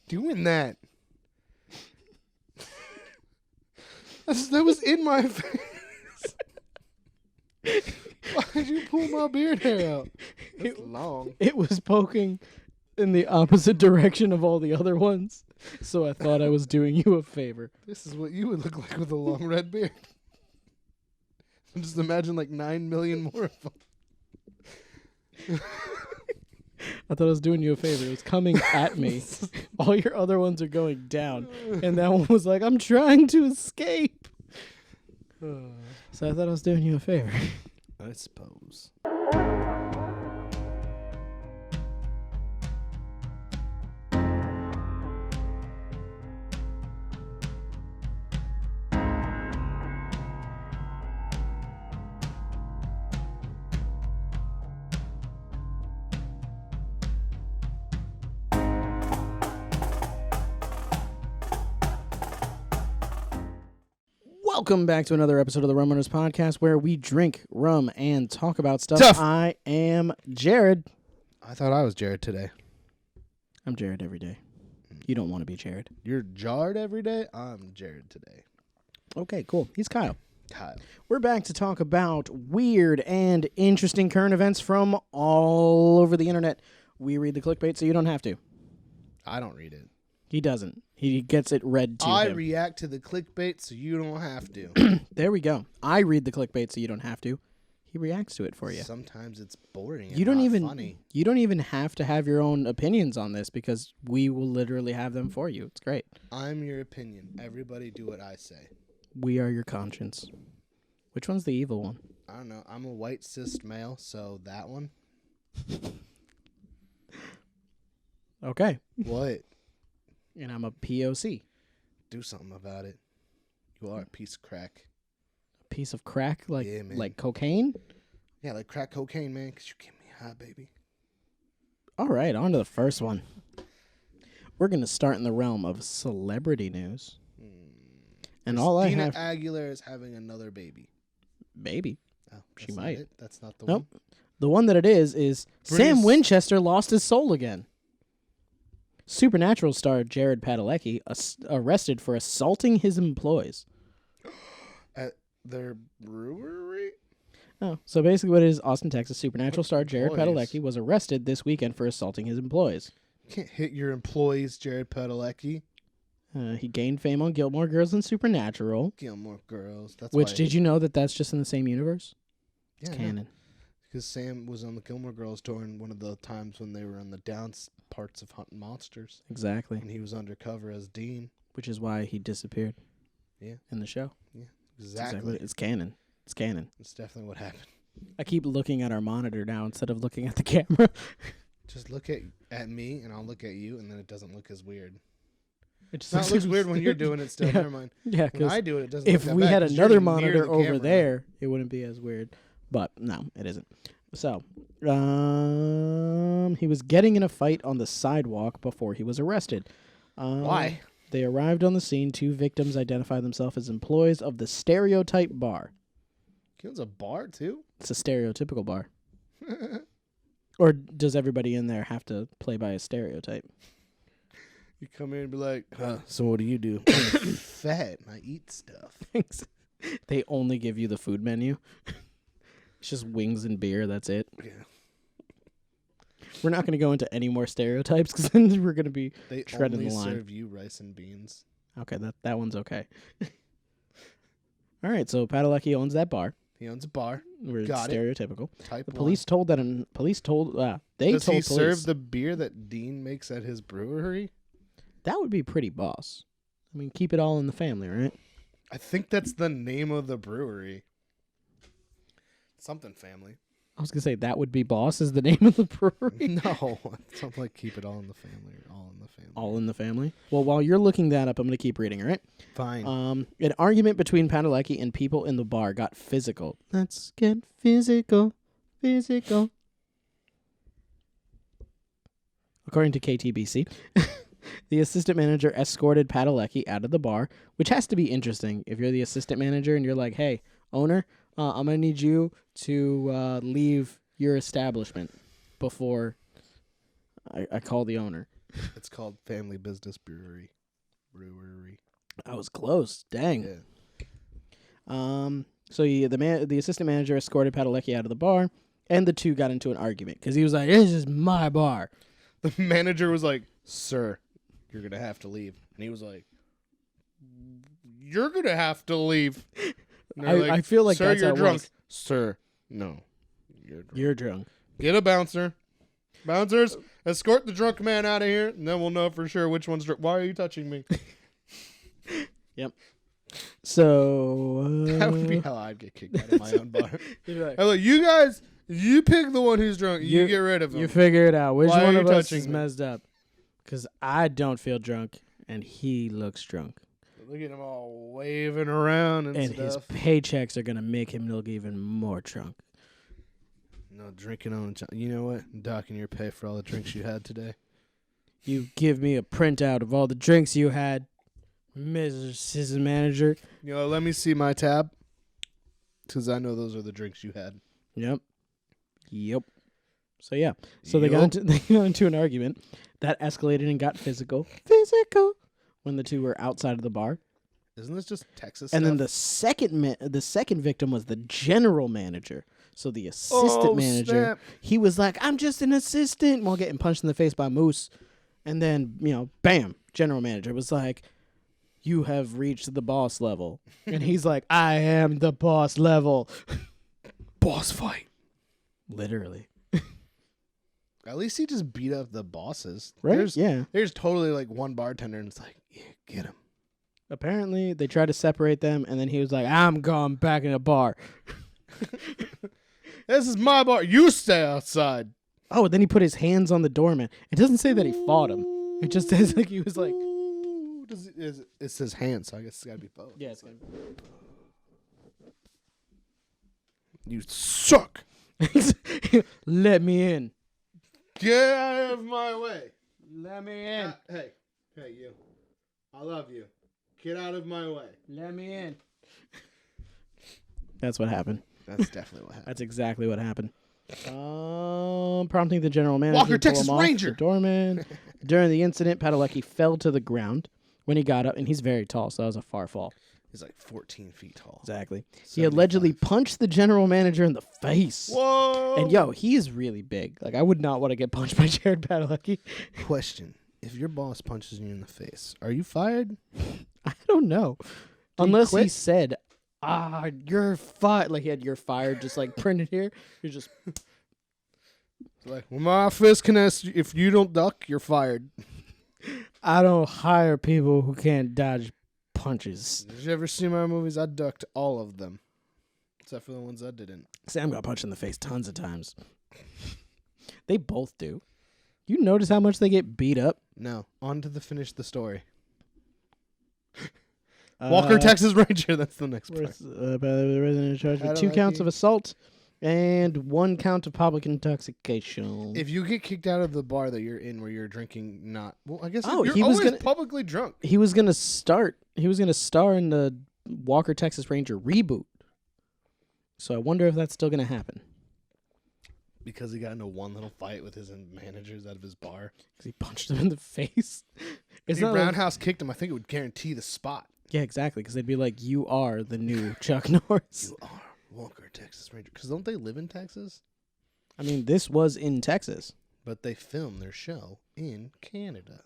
doing that? That was in my face. Why did you pull my beard hair out? It's long. It was poking in the opposite direction of all the other ones, so I thought I was doing you a favor. This is what you would look like with a long red beard. Just imagine like 9 million more of them. I thought I was doing you a favor. It was coming at me. All your other ones are going down, and that one was like, I'm trying to escape. So I thought I was doing you a favor. I suppose. Welcome back to another episode of the Rum Runnas Podcast, where we drink rum and talk about stuff. Tough. I am Jared. I thought I was Jared today. I'm Jared every day. You don't want to be Jared. You're jarred every day? I'm Jared today. Okay, cool. He's Kyle. Kyle. We're back to talk about weird and interesting current events from all over the internet. We read the clickbait so you don't have to. I don't read it. He doesn't. He gets it read to I him. react to the clickbait so you don't have to. There we go. I read the clickbait so you don't have to. He reacts to it for you. Sometimes it's boring and You don't not even funny. You don't even have to have your own opinions on this because we will literally have them for you. It's great. I'm your opinion. Everybody do what I say. We are your conscience. Which one's the evil one? I don't know. I'm a white cis male, so that one. Okay. What? And I'm a POC. Do something about it. You are a piece of crack. A piece of crack like Yeah, man. like cocaine? Yeah, like crack cocaine, man, because you get me high, baby. All right, on to the first one. We're going to start in the realm of celebrity news. And all I Christina have... Aguilera is having another baby. Maybe. Oh, She that's not might. it? That's not the Nope. one? The one that it is Sam Bruce. Winchester lost his soul again. Supernatural star Jared Padalecki arrested for assaulting his employees. At their brewery? Oh, so basically what it is, Austin, Texas, Supernatural star Jared Employees? Padalecki was arrested this weekend for assaulting his employees. You can't hit your employees, Jared Padalecki. He gained fame on Gilmore Girls and Supernatural. Gilmore Girls. That's Which, why did you know that that's just in the same universe? Yeah, It's canon. Because Sam was on the Gilmore Girls during one of the times when they were in the down parts of hunting monsters. Exactly. And he was undercover as Dean. Which is why he disappeared. Yeah. In the show. Yeah, It's exactly. It's canon. It's canon. It's definitely what happened. I keep looking at our monitor now instead of looking at the camera. Just look at me, and I'll look at you, and then it doesn't look as weird. It just It looks weird when you're doing it still. Yeah. Never mind. Yeah, When because I do it, it doesn't if look that we bad had 'cause you're another near monitor the over camera. there, it wouldn't be as weird. But no, it isn't. So, he was getting in a fight on the sidewalk before he was arrested. Why? They arrived on the scene. 2 victims identified themselves as employees of the Stereotype Bar. He owns a bar, too? It's a stereotypical bar. Or does everybody in there have to play by a stereotype? You come in and be like, so what do you do? I'm fat and I eat stuff. They only give you the food menu. It's just wings and beer. That's it. Yeah. We're not going to go into any more stereotypes because then we're going to be They treading only the line. serve you rice and beans. Okay, that one's okay. All right, so Padalecki owns that bar. He owns a bar. Where Got it's it. stereotypical. Type The 1. police told that they Does told he police serve the beer that Dean makes at his brewery? that would be pretty boss. I mean, keep it all in the family, right? I think that's the name of the brewery. Something family. I was gonna say that would be boss is the name of the brewery. No, something like keep it all in the family. Or all in the family. All in the family. Well, while you're looking that up, I'm gonna keep reading. All right. Fine. An argument between Padalecki and people in the bar got physical. Let's get physical. According to KTBC, the assistant manager escorted Padalecki out of the bar, which has to be interesting if you're the assistant manager and you're like, hey, owner, I'm going to need you to leave your establishment before I call the owner. It's called Family Business Brewery. I was close. Dang. Yeah. So the assistant manager escorted Padalecki out of the bar, and the two got into an argument because he was like, "This is my bar." The manager was like, "Sir, you're gonna have to leave," and he was like, "You're gonna have to leave." I feel like "Sir, that's you're how it drunk." was. "Sir, no, You're drunk. Get a bouncer. Bouncers, escort the drunk man out of here, and then we'll know for sure which one's drunk. Why are you touching me?" Yep. So That would be how I'd get kicked out of my own bar. like, I'm like, you guys, you pick the one who's drunk. You get rid of him. you figure it out. Which Why one are of you us touching is me? messed up? Because I don't feel drunk, and he looks drunk. Look at him all waving around and His stuff. paychecks are going to make him look even more drunk. No drinking on. You know what? I'm docking your pay for all the drinks you had today. You give me a printout of all the drinks you had, Mr. Assistant Manager. You know, let me see my tab, because I know those are the drinks you had. Yep. So yeah. So they got into an argument that escalated and got physical when the two were outside of the bar. Isn't this just Texas? And then stuff? the second victim was the general manager. So the assistant manager, snap. he was like, "I'm just an assistant," while getting punched in the face by Moose. And then, bam, general manager was like, "You have reached the boss level." And he's like, "I am the boss level." Boss fight. Literally. At least he just beat up the bosses. Right? Yeah. There's totally like one bartender, and it's like, yeah, get him. Apparently, they tried to separate them, and then he was like, "I'm going back in the bar." This is my bar. You stay outside. Oh, then he put his hands on the doorman. It doesn't say that he fought him. It just says like he was like... It says hands, so I guess it's got to be both. Yeah, it's gonna You suck. Let me in. Get out of my way. Let me in. Hey, you. I love you. Get out of my way. Let me in. That's what happened. That's definitely what happened. That's exactly what happened. Prompting the general manager Walker, to pull Texas him off Ranger. the doorman. During the incident, Padalecki fell to the ground when he got up, and he's very tall, so that was a far fall. He's like 14 feet tall. Exactly. 75. He allegedly punched the general manager in the face. Whoa. And he is really big. Like, I would not want to get punched by Jared Padalecki. Question. If your boss punches you in the face, are you fired? I don't know. he Unless he quit? said, you're fired. Like, he had "you're fired" just like printed here. You're just... It's like, well, my fist can ask you, if you don't duck, you're fired. I don't hire people who can't dodge punches. Did you ever see my movies? I ducked all of them. Except for the ones I didn't. Sam got punched in the face tons of times. They both do. You notice how much they get beat up? No. On to finish the story. Walker, Texas Ranger. That's the next part. The resident charged with 2 counts of assault and 1 count of public intoxication. If you get kicked out of the bar that you're in where you're drinking, I guess Oh, you're he was always publicly drunk. He was gonna star in the Walker Texas Ranger reboot. So I wonder if that's still gonna happen. Because he got into one little fight with his managers out of his bar. Because he punched him in the face. If Roundhouse kicked him, I think it would guarantee the spot. Yeah, exactly. Because they'd be like, "You are the new Chuck Norris." You are Walker, Texas Ranger. Because don't they live in Texas? I mean, this was in Texas. But they film their show in Canada.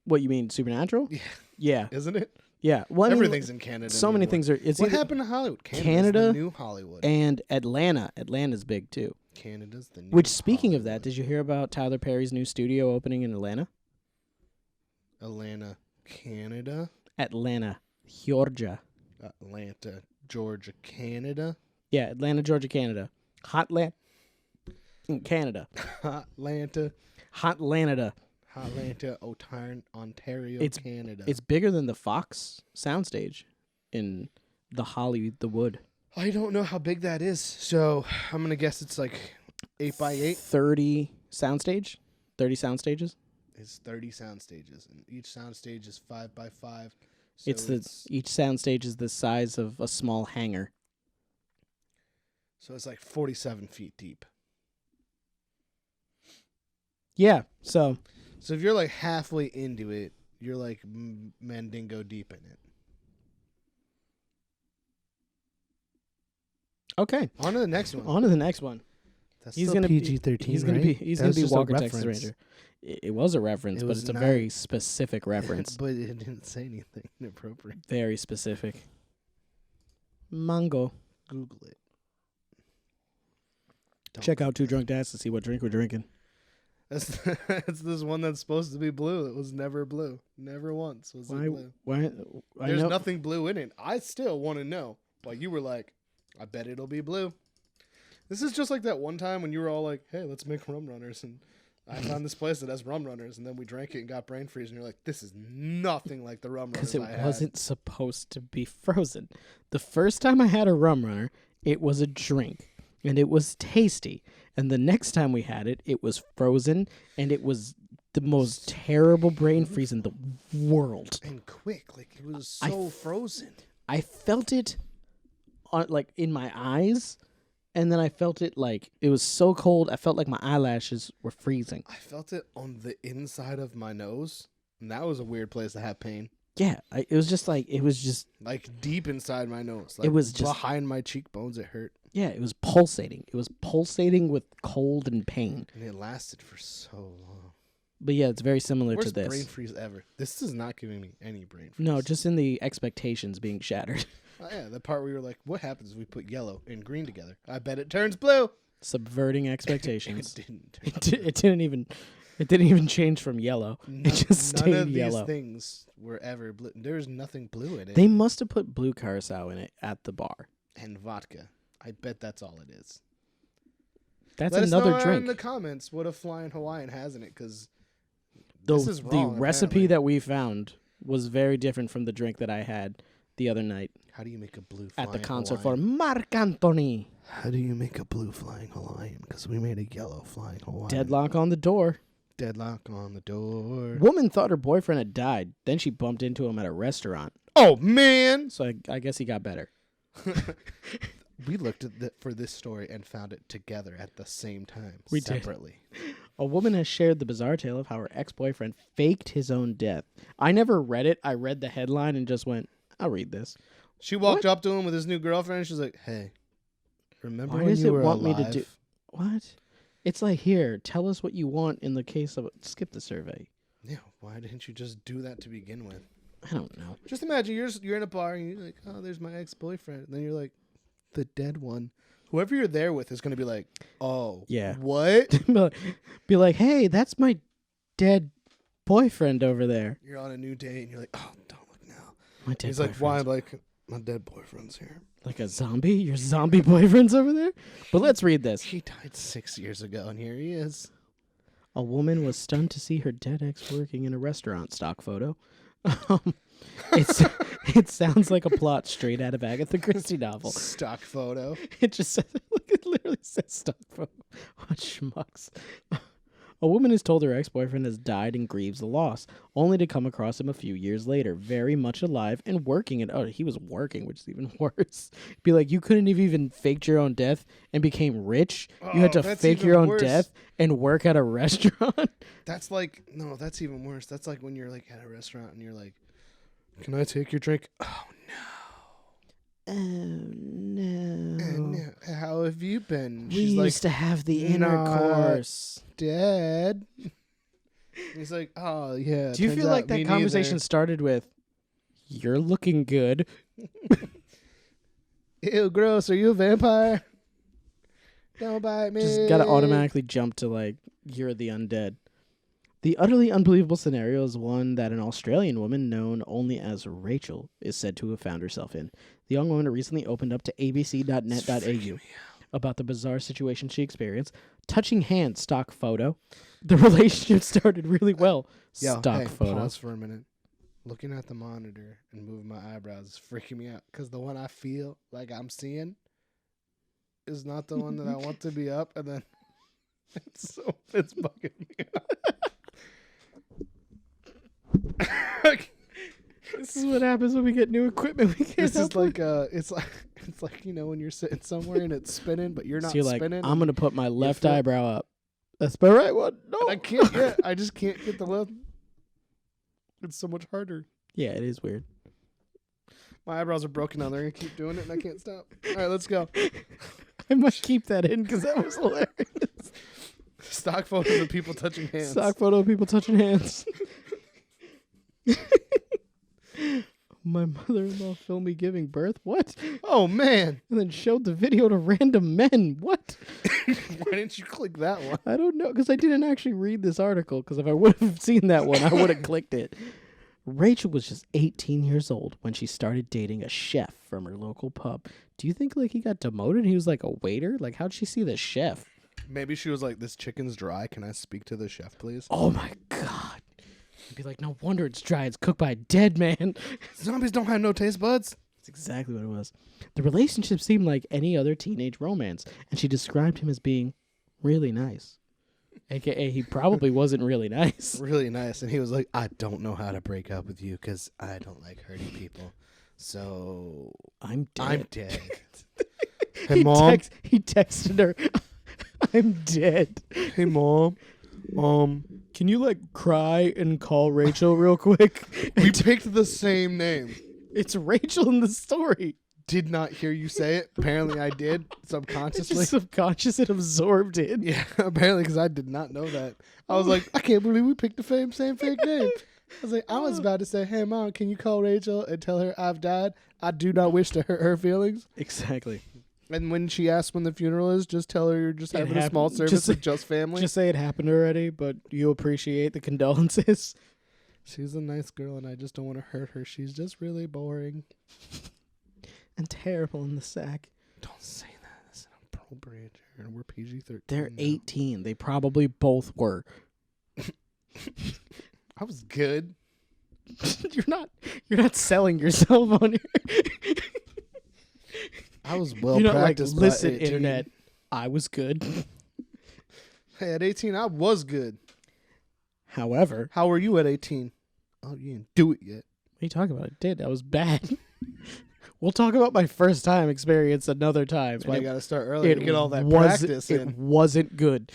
What, you mean Supernatural? Yeah. Yeah. Isn't it? Yeah. Well, Everything's in Canada. So many anymore. things are. It's What either happened to Hollywood? Canada the new Hollywood. and Atlanta. Atlanta's big too. Canada's the new Which, speaking of that, Hollywood. did you hear about Tyler Perry's new studio opening in Atlanta? Atlanta, Canada. Atlanta, Georgia. Atlanta, Georgia, Canada. Yeah, Atlanta, Georgia, Canada. Hotland in Canada. Atlanta, Hotlanta. Ontario, Canada. It's bigger than the Fox soundstage in the Hollywood. I don't know how big that is, so I'm gonna guess it's like 8x8. 30 soundstage. 30 soundstages. It's 30 sound stages, and each sound stage is 5x5. So Each soundstage is the size of a small hangar. So it's like 47 feet deep. Yeah, so So if you're like halfway into it, you're like Mandingo deep in it. Okay. On to the next one. On to the next one. That's He's still gonna PG-13, He's gonna right? be That was just a Walker, Texas reference. Ranger. It was a reference, It but was it's a not- very specific reference. But it didn't say anything inappropriate. Very specific. Mango. Google it. Don't Check out Google Two Drunk Dads to see what drink we're drinking. it. It's this one that's supposed to be blue. It was never blue. Never once was it blue. Why? There's nothing blue in it. I still want to know. Why you were like, I bet it'll be blue. This is just like that one time when you were all like, hey, let's make Rum Runners. And I found this place that has Rum Runners. And then we drank it and got brain freeze. And you're like, this is nothing like the Rum Runners Because it I had. wasn't supposed to be frozen. The first time I had a Rum Runner, it was a drink. And it was tasty. And the next time we had it, it was frozen. And it was the most terrible brain freeze in the world. And quick. Like, it was so frozen. I felt it like in my eyes. And then I felt it like it was so cold. I felt like my eyelashes were freezing. I felt it on the inside of my nose. And that was a weird place to have pain. Yeah, it was just like Like deep inside my nose. Like it was just behind my cheekbones. It hurt. Yeah, it was pulsating. It was pulsating with cold and pain. And it lasted for so long. But yeah, it's very similar Worst to this. brain freeze ever. This is not giving me any brain freeze. No, just in the expectations being shattered. Oh, yeah, the part where you were like, what happens if we put yellow and green together? I bet it turns blue. Subverting expectations. It didn't. It didn't even change from yellow. It just None stayed of yellow. these things were ever blue. There's nothing blue in it. They must have put blue curacao in it at the bar. And vodka. I bet that's all it is. That's Let another us know drink. in the comments what a Flying Hawaiian has in it, because The this is wrong, recipe apparently. that we found was very different from the drink that I had the other night How do you make a blue at the Flying concert Hawaiian? for Marc Anthony. How do you make a blue Flying Hawaiian? Because we made a yellow Flying Hawaiian. Deadlock on the door. Deadlock on the door. Woman thought her boyfriend had died. Then she bumped into him at a restaurant. Oh, man. So I guess he got better. We looked at for this story and found it together at the same time, We did. separately. A woman has shared the bizarre tale of how her ex-boyfriend faked his own death. I never read it. I read the headline and just went, I'll read this. She walked up to him with his new girlfriend. And she's like, "Hey, remember Why when does you it were want me alive?" to do? What? It's like, here, tell us what you want in the case of... Skip the survey. Yeah, why didn't you just do that to begin with? I don't know. Just imagine you're in a bar and you're like, "Oh, there's my ex-boyfriend." And then you're like, "The dead one." Whoever you're there with is going to be like, "Oh, Yeah. what?" Be like, hey, that's my dead boyfriend over there. You're on a new date and you're like, "Oh, don't look now." My dead He's like, "Why?" boyfriend's- I'm like, "My dead boyfriend's here. Like a zombie? Your zombie boyfriend's over there? But let's read this. He died 6 years ago, and here he is." A woman was stunned to see her dead ex working in a restaurant. Stock photo. It sounds like a plot straight out of Agatha Christie novel. Stock photo. It just says, look, it literally says stock photo. What schmucks. A woman is told her ex-boyfriend has died and grieves the loss, only to come across him a few years later, very much alive and working. And he was working, which is even worse. Be like, you couldn't have even faked your own death and became rich. You had to that's fake even your own worse. death and work at a restaurant. That's like, no, that's even worse. That's like when you're like at a restaurant and you're like, "Can I take your drink?" "Oh, Oh no! no. How have you been?" We She's used like, to have the "Not intercourse. "Dad." He's like, "Oh, yeah." Do you turns feel out like that me conversation neither." started with, "You're looking good"? Ew, gross. Are you a vampire? Don't bite me. Just gotta automatically jump to like, "You're the undead." The utterly unbelievable scenario is one that an Australian woman known only as Rachel is said to have found herself in. The young woman recently opened up to abc.net.au about the bizarre situation she experienced. Touching hands, stock photo. The relationship started really well. Yo, Stock hey, photo. pause for a minute. Looking at the monitor and moving my eyebrows is freaking me out, because the one I feel like I'm seeing is not the one that I want to be up, and then it's bugging me out. This is what happens when we get new equipment. We can't This is help like it's like when you're sitting somewhere and it's spinning, but you're it. not So you're like, spinning. I'm gonna put my left feel- eyebrow up. That's my right one. No. I can't get. I just can't get the left. It's so much harder. Yeah, it is weird. My eyebrows are broken now. They're gonna keep doing it, and I can't stop. All right, let's go. I must keep that in because that was hilarious. Stock photos of people touching hands. Stock photo of people touching hands. My mother-in-law filmed me giving birth. What? Oh man! And then showed the video to random men. What? Why didn't you click that one? I don't know because I didn't actually read this article. Because if I would have seen that one, I would have clicked it. Rachel was just 18 years old when she started dating a chef from her local pub. Do you think like he got demoted? He was like a waiter. Like how'd she see the chef? Maybe she was like, "This chicken's dry. Can I speak to the chef, please?" Oh my god! I'd be like, no wonder it's dry. It's cooked by a dead man. Zombies don't have no taste buds. That's exactly what it was. The relationship seemed like any other teenage romance, and she described him as being really nice. AKA, he probably wasn't really nice. Really nice. And he was like, "I don't know how to break up with you because I don't like hurting people. So I'm dead." I'm dead." Hey, Mom. He texted her, "I'm dead. Hey, Mom. Can you like cry and call Rachel real quick?" We picked the same name. It's Rachel in the story. Did not hear you say it. Apparently I did subconsciously. It's just subconscious and absorbed in. Yeah, apparently because I did not know that. I was like, I can't believe we picked the same fake name. I was like, I was about to say, "Hey, Mom, can you call Rachel and tell her I've died? I do not wish to hurt her feelings." Exactly. And when she asks when the funeral is, just tell her you're just having a small service with just family. Just say it happened already, but you appreciate the condolences. She's a nice girl, and I just don't want to hurt her. She's just really boring. And terrible in the sack. Don't say that. That's inappropriate, Jared. We're PG-13. They're now. 18. They probably both were. I was good. You're not selling yourself on here. I was well You're not like, practiced. listen, by 18. internet, I was good. Hey, at 18, I was good. However, How were you at 18? Oh, you didn't do it yet. what are you talking about? I did. I was bad. We'll talk about my first time experience another time. That's why you got to start early to get all that practice in. It wasn't good.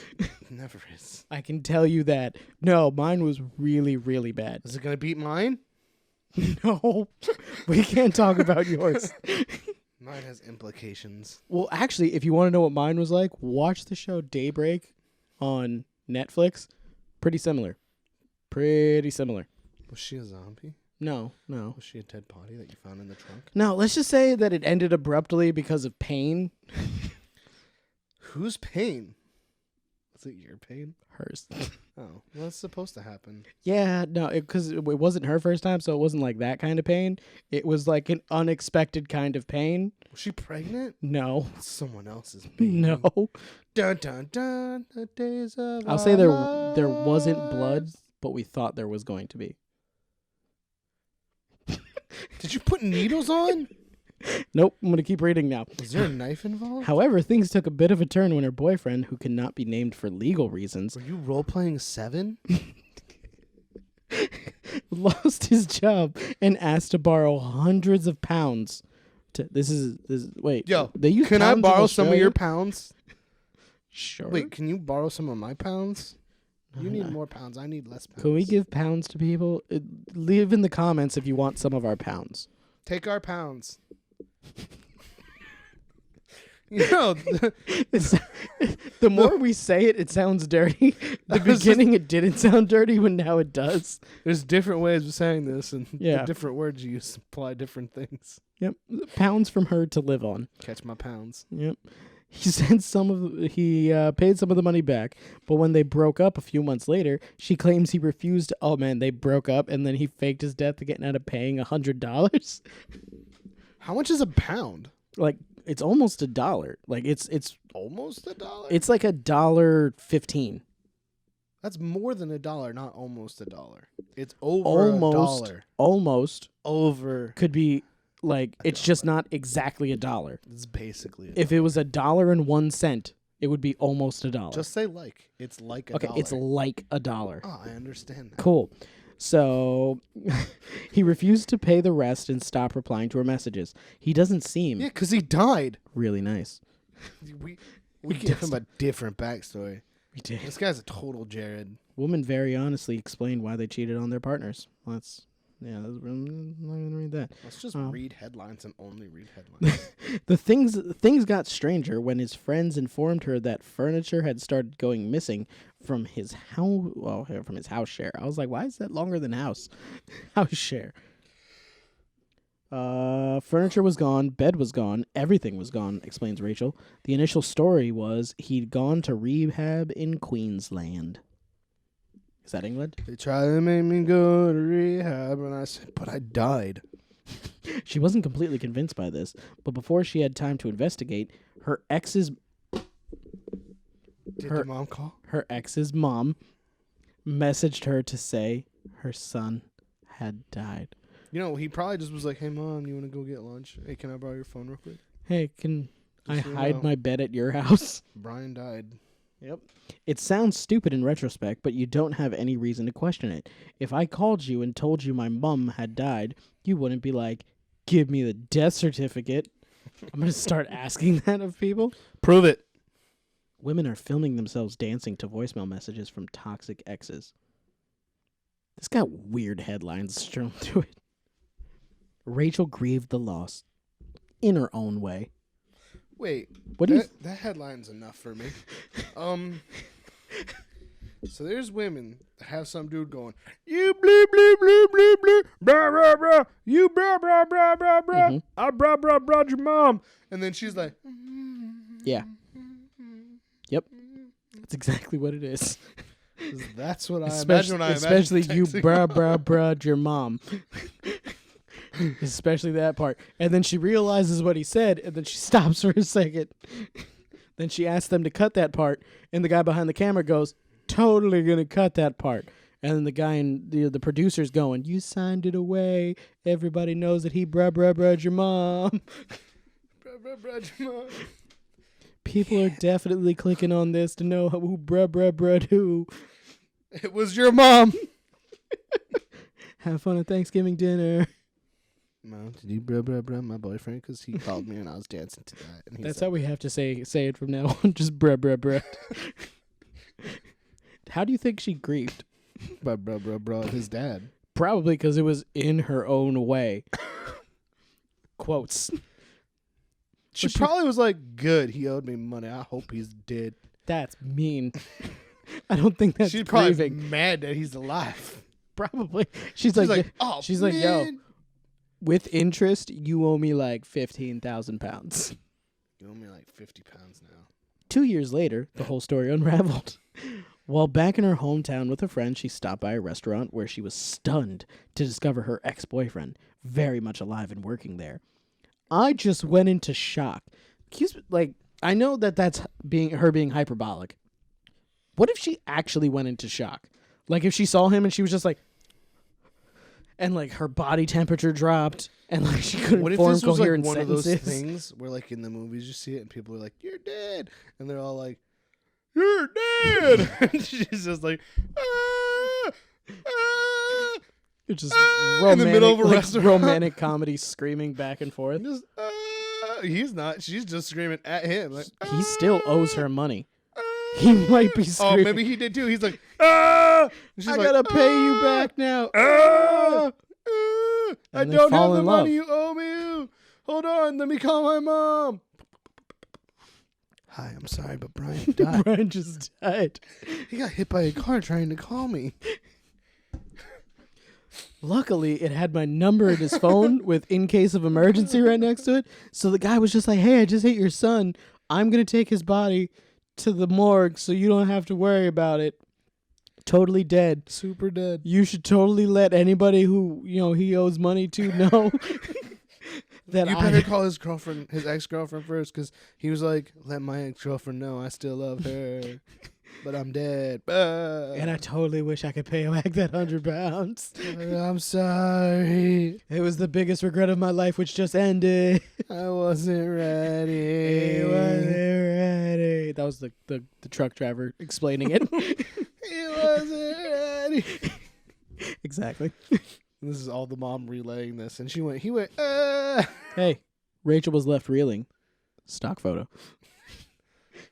Never is. I can tell you that. No, mine was really, really bad. Is it going to beat mine? No, we can't talk about yours. Mine has implications. Well, actually, if you want to know what mine was like, watch the show Daybreak on Netflix. Pretty similar. Was she a zombie? No. Was she a dead body that you found in the trunk? No, let's just say that it ended abruptly because of pain. Whose pain? Was it your pain? Hers. Oh, well, that's supposed to happen. Yeah, no, because it wasn't her first time, so it wasn't like that kind of pain. It was like an unexpected kind of pain. Was she pregnant? No. Someone else's baby. No. Dun, dun, dun, the days of I'll our say there lives. wasn't blood, but we thought there was going to be. Did you put needles on? Nope, I'm going to keep reading now. Was there a knife involved? However, things took a bit of a turn when her boyfriend, who cannot be named for legal reasons, Were you role-playing Seven? lost his job and asked to borrow hundreds of pounds. Wait. Yo, they use can I pounds in borrow some of Australia? your pounds? Sure. Wait, can you borrow some of my pounds? You need No. more pounds. I need less pounds. Can we give pounds to people? Leave in the comments if you want some of our pounds. Take our pounds. You know, The more we say it, it sounds dirty. The beginning, it didn't sound dirty, but now it does. there's different ways of saying this, and Yeah. the different words you use imply different things. Yep. Pounds from her to live on. Catch my pounds. Yep. He paid some of the money back, but when they broke up a few months later, she claims he refused. Oh man, they broke up, and then he faked his death to getting out of paying $100. How much is a pound? Like it's almost $1. Like it's Almost $1. it's like $1.15. That's more than $1, not almost $1. It's over Almost, $1. almost Over. could be like it's just not exactly $1. It's basically. If it was $1.01, it would be almost $1. Just say like. It's like $1. Okay, it's like $1. Oh, I understand that. Cool. So he refused to pay the rest and stopped replying to her messages. He doesn't seem Yeah, because he died. really nice. We give him a different backstory. We did. This guy's a total Jared. Women very honestly explained why they cheated on their partners. I'm not gonna read that. Let's just read headlines and only read headlines. The things got stranger when his friends informed her that furniture had started going missing from his house. Well, from his house share. I was like, why is that longer than house? House share. Furniture was gone, bed was gone, everything was gone, explains Rachel. The initial story was he'd gone to rehab in Queensland. Is that England? They tried to make me go to rehab, and I said, but I died. She wasn't completely convinced by this, but before she had time to investigate, her ex's... Did your mom call? Her ex's mom messaged her to say her son had died. You know, he probably just was like, hey, Mom, you want to go get lunch? Hey, can I borrow your phone real quick? Hey, can I Just so you hide know. my bed at your house? Brian died. Yep. It sounds stupid in retrospect, but you don't have any reason to question it. If I called you and told you my mom had died, you wouldn't be like, give me the death certificate. I'm going to start asking that of people. Prove it. Women are filming themselves dancing to voicemail messages from toxic exes. This got weird headlines strewn through it. Rachel grieved the loss in her own way. Wait, What do you that headline's enough for me. So there's women that have some dude going, you bleep bleep bleep bleep bleep, blah blah blah, you blah blah blah blah blah, I blah blah blah your mom, and then she's like, Yeah. Yep. That's exactly what it is. that's what I imagine when I especially imagine you texting bruh your mom. Especially that part. And then she realizes what he said, and then she stops for a second. Then she asks them to cut that part, and the guy behind the camera goes, totally gonna cut that part. And then the guy in the producer's going, you signed it away. Everybody knows that he bruh your mom. bruh your mom. People are definitely clicking on this to know who bruh who. It was your mom. Have fun at Thanksgiving dinner. Mom, did you bruh my boyfriend? Because he called me and I was dancing to that. And That's how we have to say it from now on. Just bruh. How do you think she grieved? By bruh, his dad. Probably because it was in her own way. Quotes. She probably was like, good, he owed me money. I hope he's dead. That's mean. I don't think that's She's probably grieving. mad that he's alive. Probably. She's like, oh, she's man. like, yo, with interest, you owe me like 15,000 pounds. You owe me like 50 pounds now. 2 years later, the whole story unraveled. While back in her hometown with a friend, she stopped by a restaurant where she was stunned to discover her ex-boyfriend very much alive and working there. I just went into shock. I know that that's being hyperbolic. What if she actually went into shock? Like if she saw him and she was just like, and like her body temperature dropped and like she couldn't What if form this was like coherent one sentences? of those things where like in the movies you see it and people are like, you're dead. And they're all like, you're dead. And she's just like, It's just in the middle of a like, restaurant. romantic comedy screaming back and forth. Just, he's not. She's just screaming at him. Like, He still owes her money. He might be oh, screaming. maybe he did too. He's like, I I gotta pay you back now. I And they don't fall have the in love. money you owe me. Hold on, let me call my mom. Hi, I'm sorry, but Brian died. Brian just died. He got hit by a car trying to call me. Luckily, it had my number in his phone with in case of emergency right next to it. So the guy was just like, hey, I just hit your son. I'm going to take his body to the morgue so you don't have to worry about it. Totally dead. Super dead. You should totally let anybody who, he owes money to know that You better call his girlfriend, his ex-girlfriend first, because he was like, let my ex-girlfriend know I still love her, but I'm dead. And I totally wish I could pay back that 100 pounds. I'm sorry. It was the biggest regret of my life, which just ended. I wasn't ready. It wasn't ready. That was the truck driver explaining it. He wasn't ready. Exactly. And this is all the mom relaying this, and he went, Hey, Rachel was left reeling. Stock photo.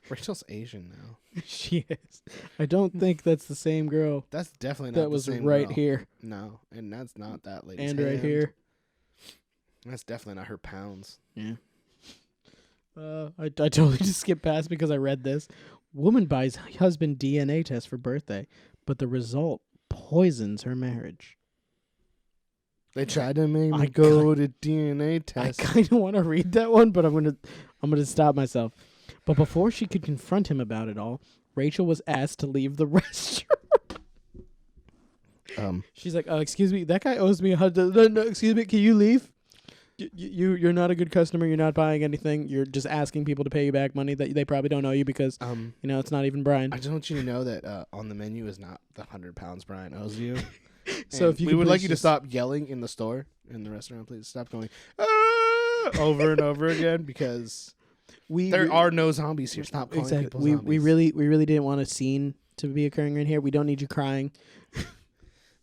Rachel's Asian now. She is. I don't think that's the same girl That's definitely not that was the same right girl. here No, and that's not that lady's and right hand. here. That's definitely not her pounds. Yeah. I totally just skipped past because I read this. Woman buys husband DNA test for birthday, but the result poisons her marriage. They tried to make I me go to DNA test. I kind of want to read that one, but I'm gonna stop myself. But before she could confront him about it all, Rachel was asked to leave the restaurant. She's like, excuse me, that guy owes me $100. No, excuse me, can you leave? You're not a good customer. You're not buying anything. You're just asking people to pay you back money that they probably don't owe you because it's not even Brian. I just want you to know that on the menu is not the £100 Brian owes you. So if we would like you to stop yelling in the restaurant, please stop going over and over again because there are no zombies here. Stop calling people zombies. We really didn't want a scene to be occurring in here. We don't need you crying.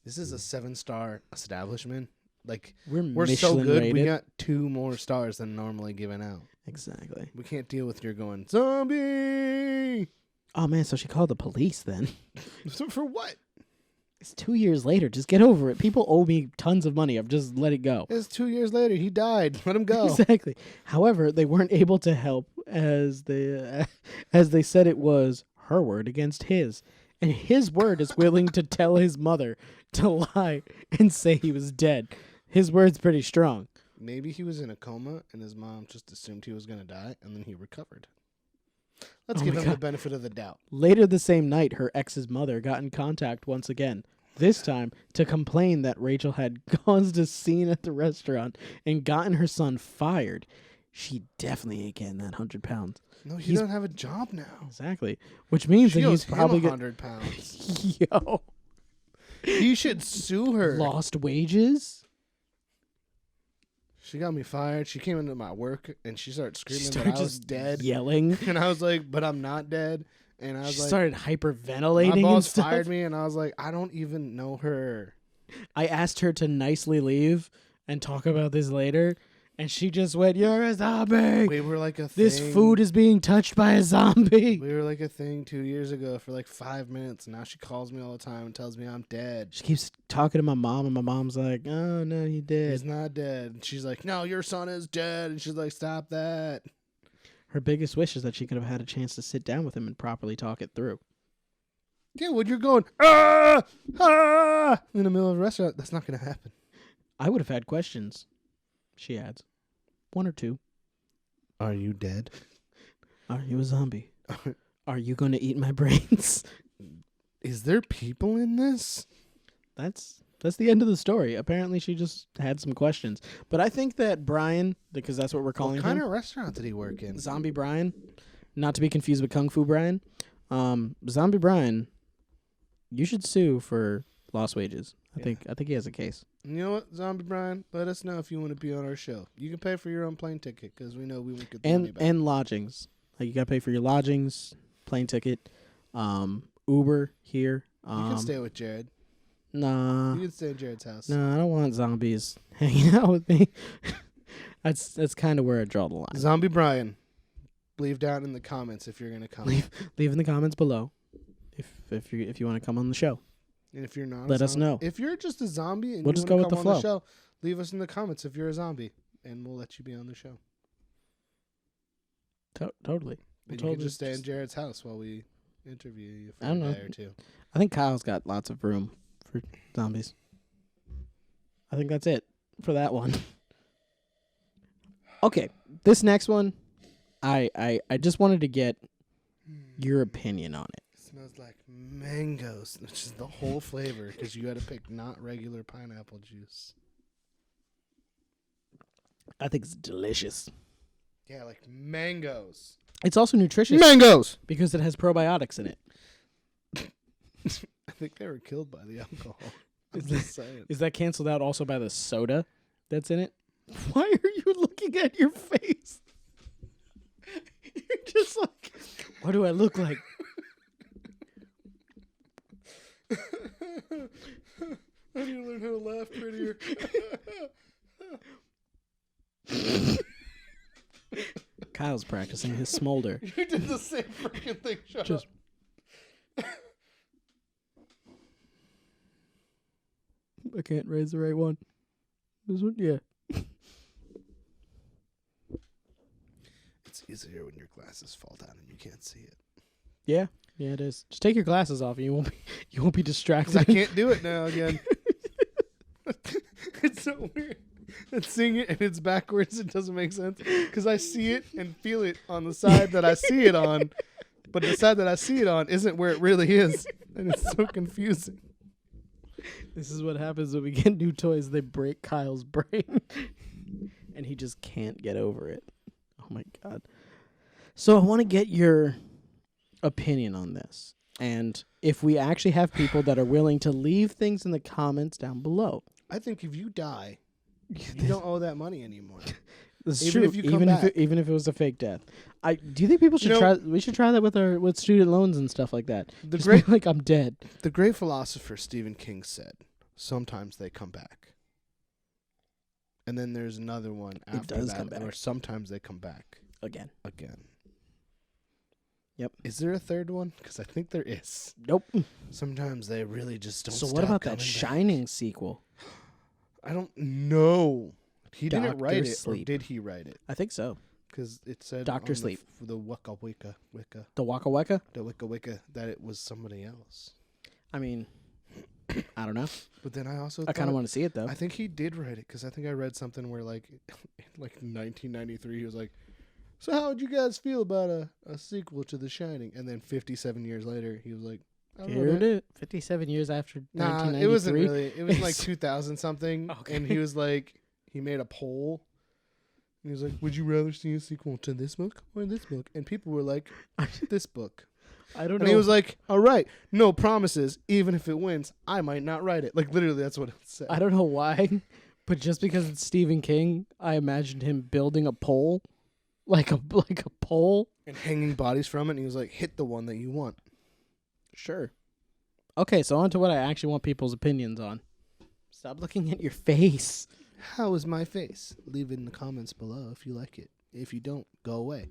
This is a 7-star establishment. Like we're so good. rated. We got 2 more stars than normally given out. Exactly. We can't deal with your going zombie. Oh man, so she called the police then. So for what? It's 2 years later. Just get over it. People owe me tons of money. I've just let it go. It's 2 years later. He died. Let him go. Exactly. However, they weren't able to help as they said it was her word against his. And his word is willing to tell his mother to lie and say he was dead. His word's pretty strong. Maybe he was in a coma and his mom just assumed he was going to die and then he recovered. Let's give him the benefit of the doubt. Later the same night, her ex's mother got in contact once again, this time to complain that Rachel had caused a scene at the restaurant and gotten her son fired. She definitely ain't getting that £100. No, he doesn't have a job now. Exactly. Which means that he's probably £100. Yo. He should sue her. Lost wages? She got me fired. She came into my work and she started screaming that I was dead. Yelling. And I was like, but I'm not dead. And I was she like, started hyperventilating. My boss and stuff. fired me and I was like, I don't even know her. I asked her to nicely leave and talk about this later. And she just went, "You're a zombie. We were like a thing. This food is being touched by a zombie." We were like a thing 2 years ago for like 5 minutes. Now she calls me all the time and tells me I'm dead. She keeps talking to my mom, and my mom's like, "Oh, no, he did. He's not dead." And she's like, "No, your son is dead." And she's like, "Stop that." Her biggest wish is that she could have had a chance to sit down with him and properly talk it through. Yeah, when you're going, in the middle of a restaurant, that's not going to happen. I would have had questions, she adds. 1 or 2. Are you dead? Are you a zombie? Are you going to eat my brains? Is there people in this? That's the end of the story. Apparently, she just had some questions. But I think that Brian, because that's what we're calling him. What kind of restaurant did he work in? Zombie Brian. Not to be confused with Kung Fu Brian. Zombie Brian, you should sue for lost wages. I think he has a case. You know what, Zombie Brian? Let us know if you want to be on our show. You can pay for your own plane ticket because we know we won't get the money back. And lodgings. Like you got to pay for your lodgings, plane ticket, Uber here. You can stay with Jared. Nah. You can stay at Jared's house. No, I don't want zombies hanging out with me. That's kind of where I draw the line. Zombie Brian, leave down in the comments if you're gonna come. Leave in the comments below if you want to come on the show. And if you're not, let us know. If you're just a zombie and we'll you just want go to with come the on flow. the show, leave us in the comments if you're a zombie, and we'll let you be on the show. Totally. And you can just stay in Jared's house while we interview you for a day or two. I think Kyle's got lots of room for zombies. I think that's it for that one. Okay, this next one, I just wanted to get your opinion on it. It smells like mangoes, which is the whole flavor because you got to pick not regular pineapple juice. I think it's delicious. Yeah, like mangoes. It's also nutritious. Mangoes! Because it has probiotics in it. I think they were killed by the alcohol. I'm just saying. Is that canceled out also by the soda that's in it? Why are you looking at your face? You're just like, what do I look like? I need to learn how to laugh prettier. Kyle's practicing his smolder. You did the same freaking thing. Shut up. I can't raise the right one. This one? Yeah. It's easier when your glasses fall down and you can't see it. Yeah. Yeah, it is. Just take your glasses off and you won't be distracted. I can't do it now again. It's so weird. And seeing it and it's backwards, it doesn't make sense. Because I see it and feel it on the side that I see it on. But the side that I see it on isn't where it really is. And it's so confusing. This is what happens when we get new toys. They break Kyle's brain. And he just can't get over it. Oh, my God. So I want to get your opinion on this. And if we actually have people that are willing to leave things in the comments down below. I think if you die, you don't owe that money anymore. That's Even true. if you come back. Even if it was a fake death. Do you think people should try? We should try that with student loans and stuff like that. Just be like, I'm dead. The great philosopher Stephen King said, "Sometimes they come back." And then there's another one after that, where sometimes they come back again. Yep. Is there a third one? Because I think there is. Nope. Sometimes they really just don't. So stop what about that coming Shining back. sequel? I don't know. He didn't write it, Sleep. or did he write it? I think so. Because it said Dr. Sleep. The Wicca Wicca. The Waka Waka? The Wicca Wicca, that it was somebody else. I mean, I don't know. But then I also I kind of want to see it, though. I think he did write it, because I think I read something where, like, in 1993, he was like, so how would you guys feel about a sequel to The Shining? And then 57 years later, he was like, I don't know, man. 57 years after 1993? It wasn't really. It was like 2000 something. Okay. And he was like, he made a poll. And he was like, would you rather see a sequel to this book or this book? And people were like, this book. I don't know. And he was like, all right, no promises. Even if it wins, I might not write it. Like, literally, that's what it said. I don't know why, but just because it's Stephen King, I imagined him building a pole. Like a pole. And hanging bodies from it. And he was like, hit the one that you want. Sure. Okay, so on to what I actually want people's opinions on. Stop looking at your face. How is my face? Leave it in the comments below if you like it. If you don't, go away.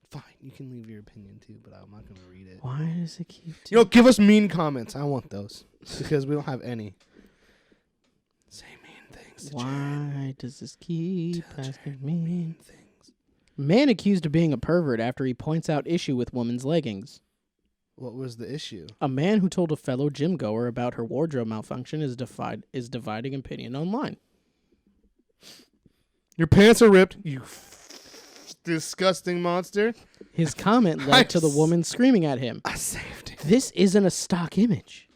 Fine, you can leave your opinion too, but I'm not going to read it. Why does it keep... Give us mean comments. I want those. Because we don't have any. Say mean things to Why does this keep asking me? Mean things. Man accused of being a pervert after he points out issue with woman's leggings. What was the issue? A man who told a fellow gym goer about her wardrobe malfunction is dividing opinion online. Your pants are ripped, you disgusting monster. His comment led to the woman screaming at him. I saved it. This isn't a stock image.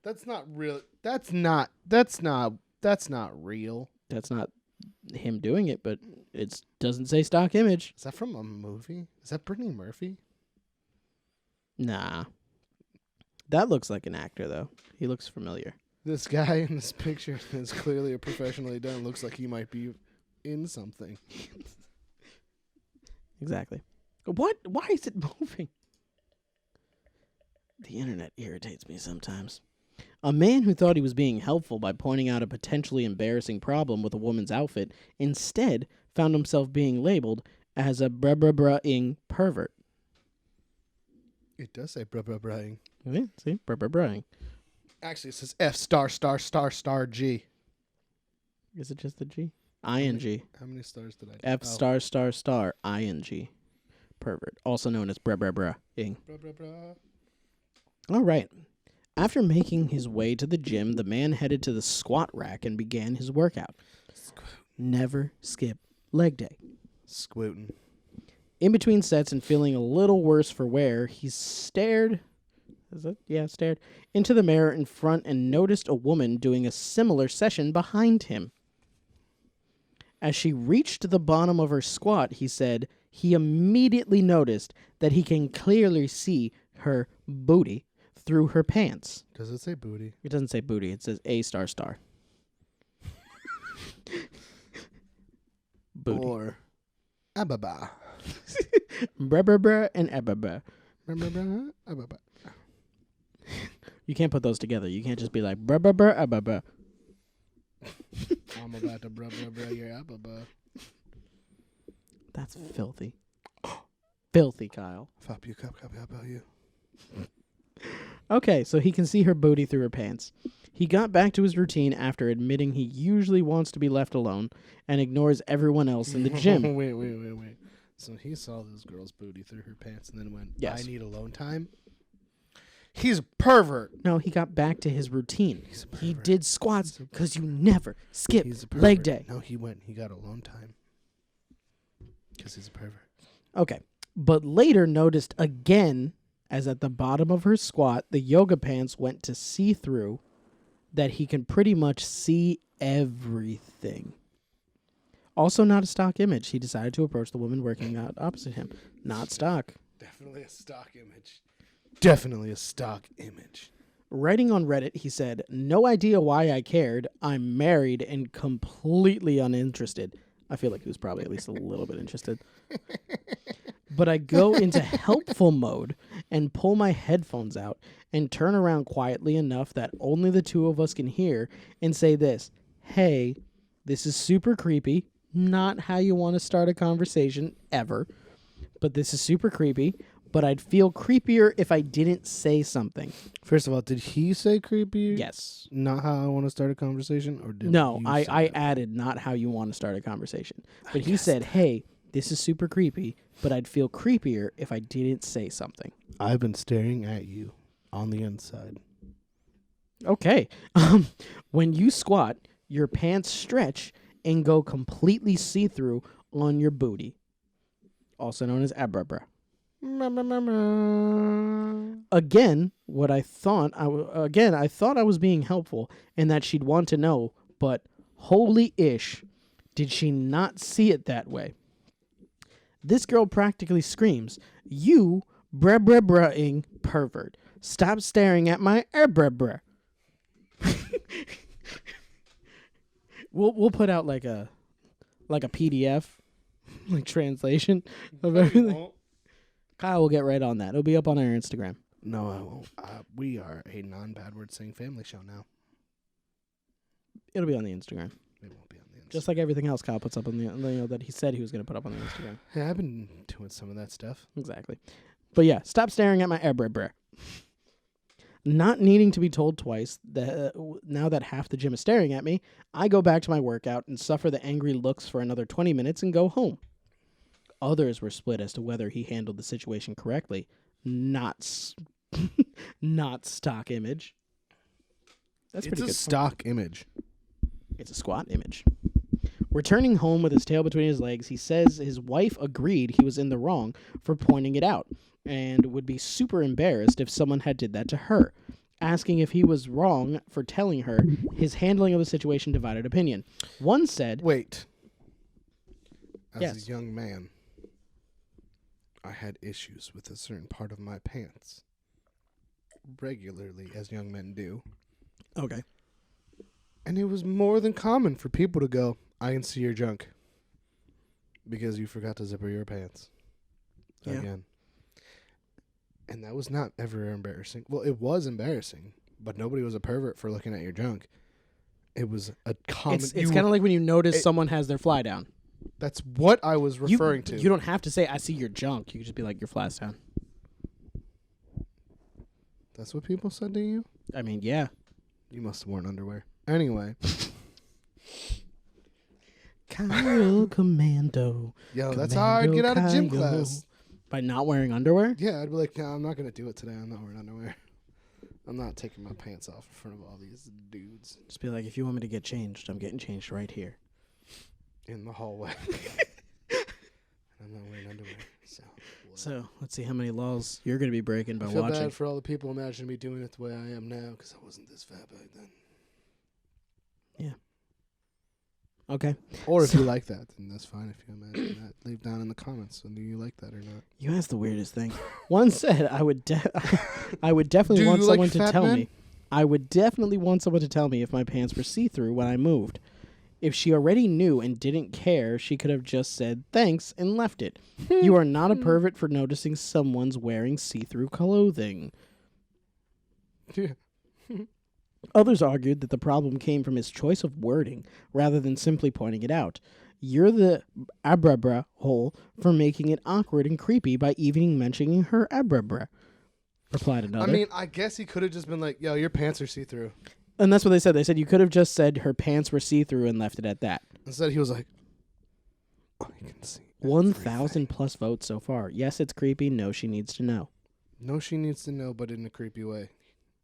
That's not real. That's not real. That's not him doing it, but it doesn't say stock image. Is that from a movie? Is that Brittany Murphy? Nah. That looks like an actor, though. He looks familiar. This guy in this picture is clearly a professionally done. Looks like he might be in something. Exactly. What? Why is it moving? The internet irritates me sometimes. A man who thought he was being helpful by pointing out a potentially embarrassing problem with a woman's outfit instead found himself being labeled as a bruh-bruh-bruh-ing pervert. It does say bruh-bruh-bruh-ing. Yeah, see? Bruh-bruh-bruh-ing. Actually, it says F star star star star G. Is it just the G? ING. How many stars did I do? F star star star ING. Pervert. Also known as bruh-bruh-bruh-ing. Bruh-bruh-bruh. All right. After making his way to the gym, the man headed to the squat rack and began his workout. Never skip leg day. Squootin'. In between sets and feeling a little worse for wear, he stared into the mirror in front and noticed a woman doing a similar session behind him. As she reached the bottom of her squat, he said he immediately noticed that he can clearly see her booty through her pants. Does it say booty? It doesn't say booty. It says A star star. Booty. Or ababa. Bruh, bruh, bruh, and ababa. Bruh, ababa. You can't put those together. You can't just be like bruh, bruh, bruh, ababa. I'm about to bruh, bruh, bruh, your ababa. That's filthy. Filthy, Kyle. Fop you, cop, you. Okay, so he can see her booty through her pants. He got back to his routine after admitting he usually wants to be left alone and ignores everyone else in the gym. Wait. So he saw this girl's booty through her pants and then went, Yes. I need alone time? He's a pervert. No, he got back to his routine. He's a pervert. He did squats because you never skip He's a pervert. leg day. No, he got alone time. Because he's a pervert. Okay, but later noticed again, as at the bottom of her squat, the yoga pants went to see-through, that he can pretty much see everything. Also not a stock image. He decided to approach the woman working out opposite him. Not stock. Definitely a stock image. Definitely a stock image. Writing on Reddit, he said, "No idea why I cared. I'm married and completely uninterested." I feel like he was probably at least a little bit interested. But I go into helpful mode and pull my headphones out and turn around quietly enough that only the two of us can hear and say this: "Hey, this is super creepy. Not how you want to start a conversation ever. But this is super creepy. But I'd feel creepier if I didn't say something." First of all, did he say creepy? Yes. Not how I want to start a conversation? Or did No, you I say that? added not how you want to start a conversation. But he said, "Hey, this is super creepy, but I'd feel creepier if I didn't say something." I've been staring at you on the inside. Okay. When you squat, your pants stretch and go completely see-through on your booty, also known as abrabra. Again, I thought I was being helpful and that she'd want to know, but holy ish, did she not see it that way? This girl practically screams, "You bra-bra-bra-ing pervert. Stop staring at my bra-bra." We'll put out like a PDF, like translation of everything. Kyle will get right on that. It'll be up on our Instagram. No, I won't. We are a non-bad word saying family show now. It'll be on the Instagram. It won't be on the Instagram. Just like everything else Kyle puts up on the, that he said he was going to put up on the Instagram. Yeah, I've been doing some of that stuff. Exactly. But yeah, stop staring at my bra. Not needing to be told twice, now that half the gym is staring at me, I go back to my workout and suffer the angry looks for another 20 minutes and go home. Others were split as to whether he handled the situation correctly. Not stock image. That's pretty good. It's a stock image. It's a squat image. Returning home with his tail between his legs, he says his wife agreed he was in the wrong for pointing it out and would be super embarrassed if someone had did that to her. Asking if he was wrong for telling her, his handling of the situation divided opinion. One said... Wait. As Yes. a young man, I had issues with a certain part of my pants. Regularly, as young men do. Okay. And it was more than common for people to go, "I can see your junk." Because you forgot to zipper your pants. Yeah. Again. And that was not ever embarrassing. Well, it was embarrassing, but nobody was a pervert for looking at your junk. It was a common... It's kind of like when you notice someone has their fly down. That's what I was referring to. You don't have to say, "I see your junk." You can just be like, "Your fly's down." That's what people said to you? I mean, yeah. You must have worn underwear. Anyway. Kyle Commando. Yo, that's how I'd get out of gym class. By not wearing underwear? Yeah, I'd be like, "No, I'm not going to do it today. I'm not wearing underwear. I'm not taking my pants off in front of all these dudes Just be like, "If you want me to get changed, I'm getting changed right here." in the hallway." I'm not wearing underwear. So, let's see how many laws you're going to be breaking by I feel watching. bad for all the people imagining me doing it the way I am now because I wasn't this fat back then. Okay. Or if you like that, then that's fine. If you imagine that, leave down in the comments whether you like that or not. You asked the weirdest thing. One said, I would definitely Do want you like someone to fat tell men? me. I would definitely want someone to tell me if my pants were see-through when I moved. If she already knew and didn't care, she could have just said thanks and left it. You are not a pervert for noticing someone's wearing see-through clothing. Yeah. Others argued that the problem came from his choice of wording rather than simply pointing it out. You're the abrabra hole for making it awkward and creepy by even mentioning her abrabra. Replied another. I mean, I guess he could have just been like, yo, your pants are see-through. And that's what they said. They said you could have just said her pants were see-through and left it at that. Instead, he was like, I can see 1,000 plus votes so far. Yes, it's creepy. No, she needs to know. No, she needs to know, but in a creepy way.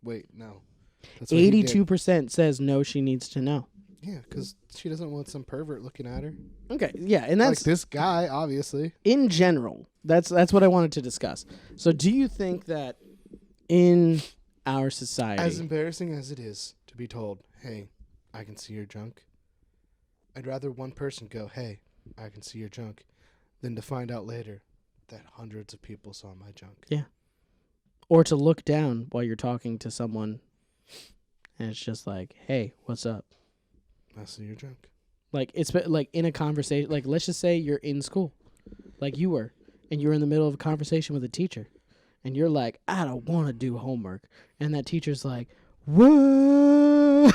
Wait, no. That's what he did. 82% says no, she needs to know. Yeah, because she doesn't want some pervert looking at her. Okay, yeah, and that's like this guy, obviously. In general. That's what I wanted to discuss. So, do you think that in our society, as embarrassing as it is to be told, "Hey, I can see your junk," I'd rather one person go, "Hey, I can see your junk," than to find out later that hundreds of people saw my junk. Yeah. Or to look down while you're talking to someone, and it's just like, "Hey, what's up?" I see your junk. Like, it's like in a conversation. Like, let's just say you're in school, like you were, and you're in the middle of a conversation with a teacher, and you're like, "I don't want to do homework," and that teacher's like, "What?"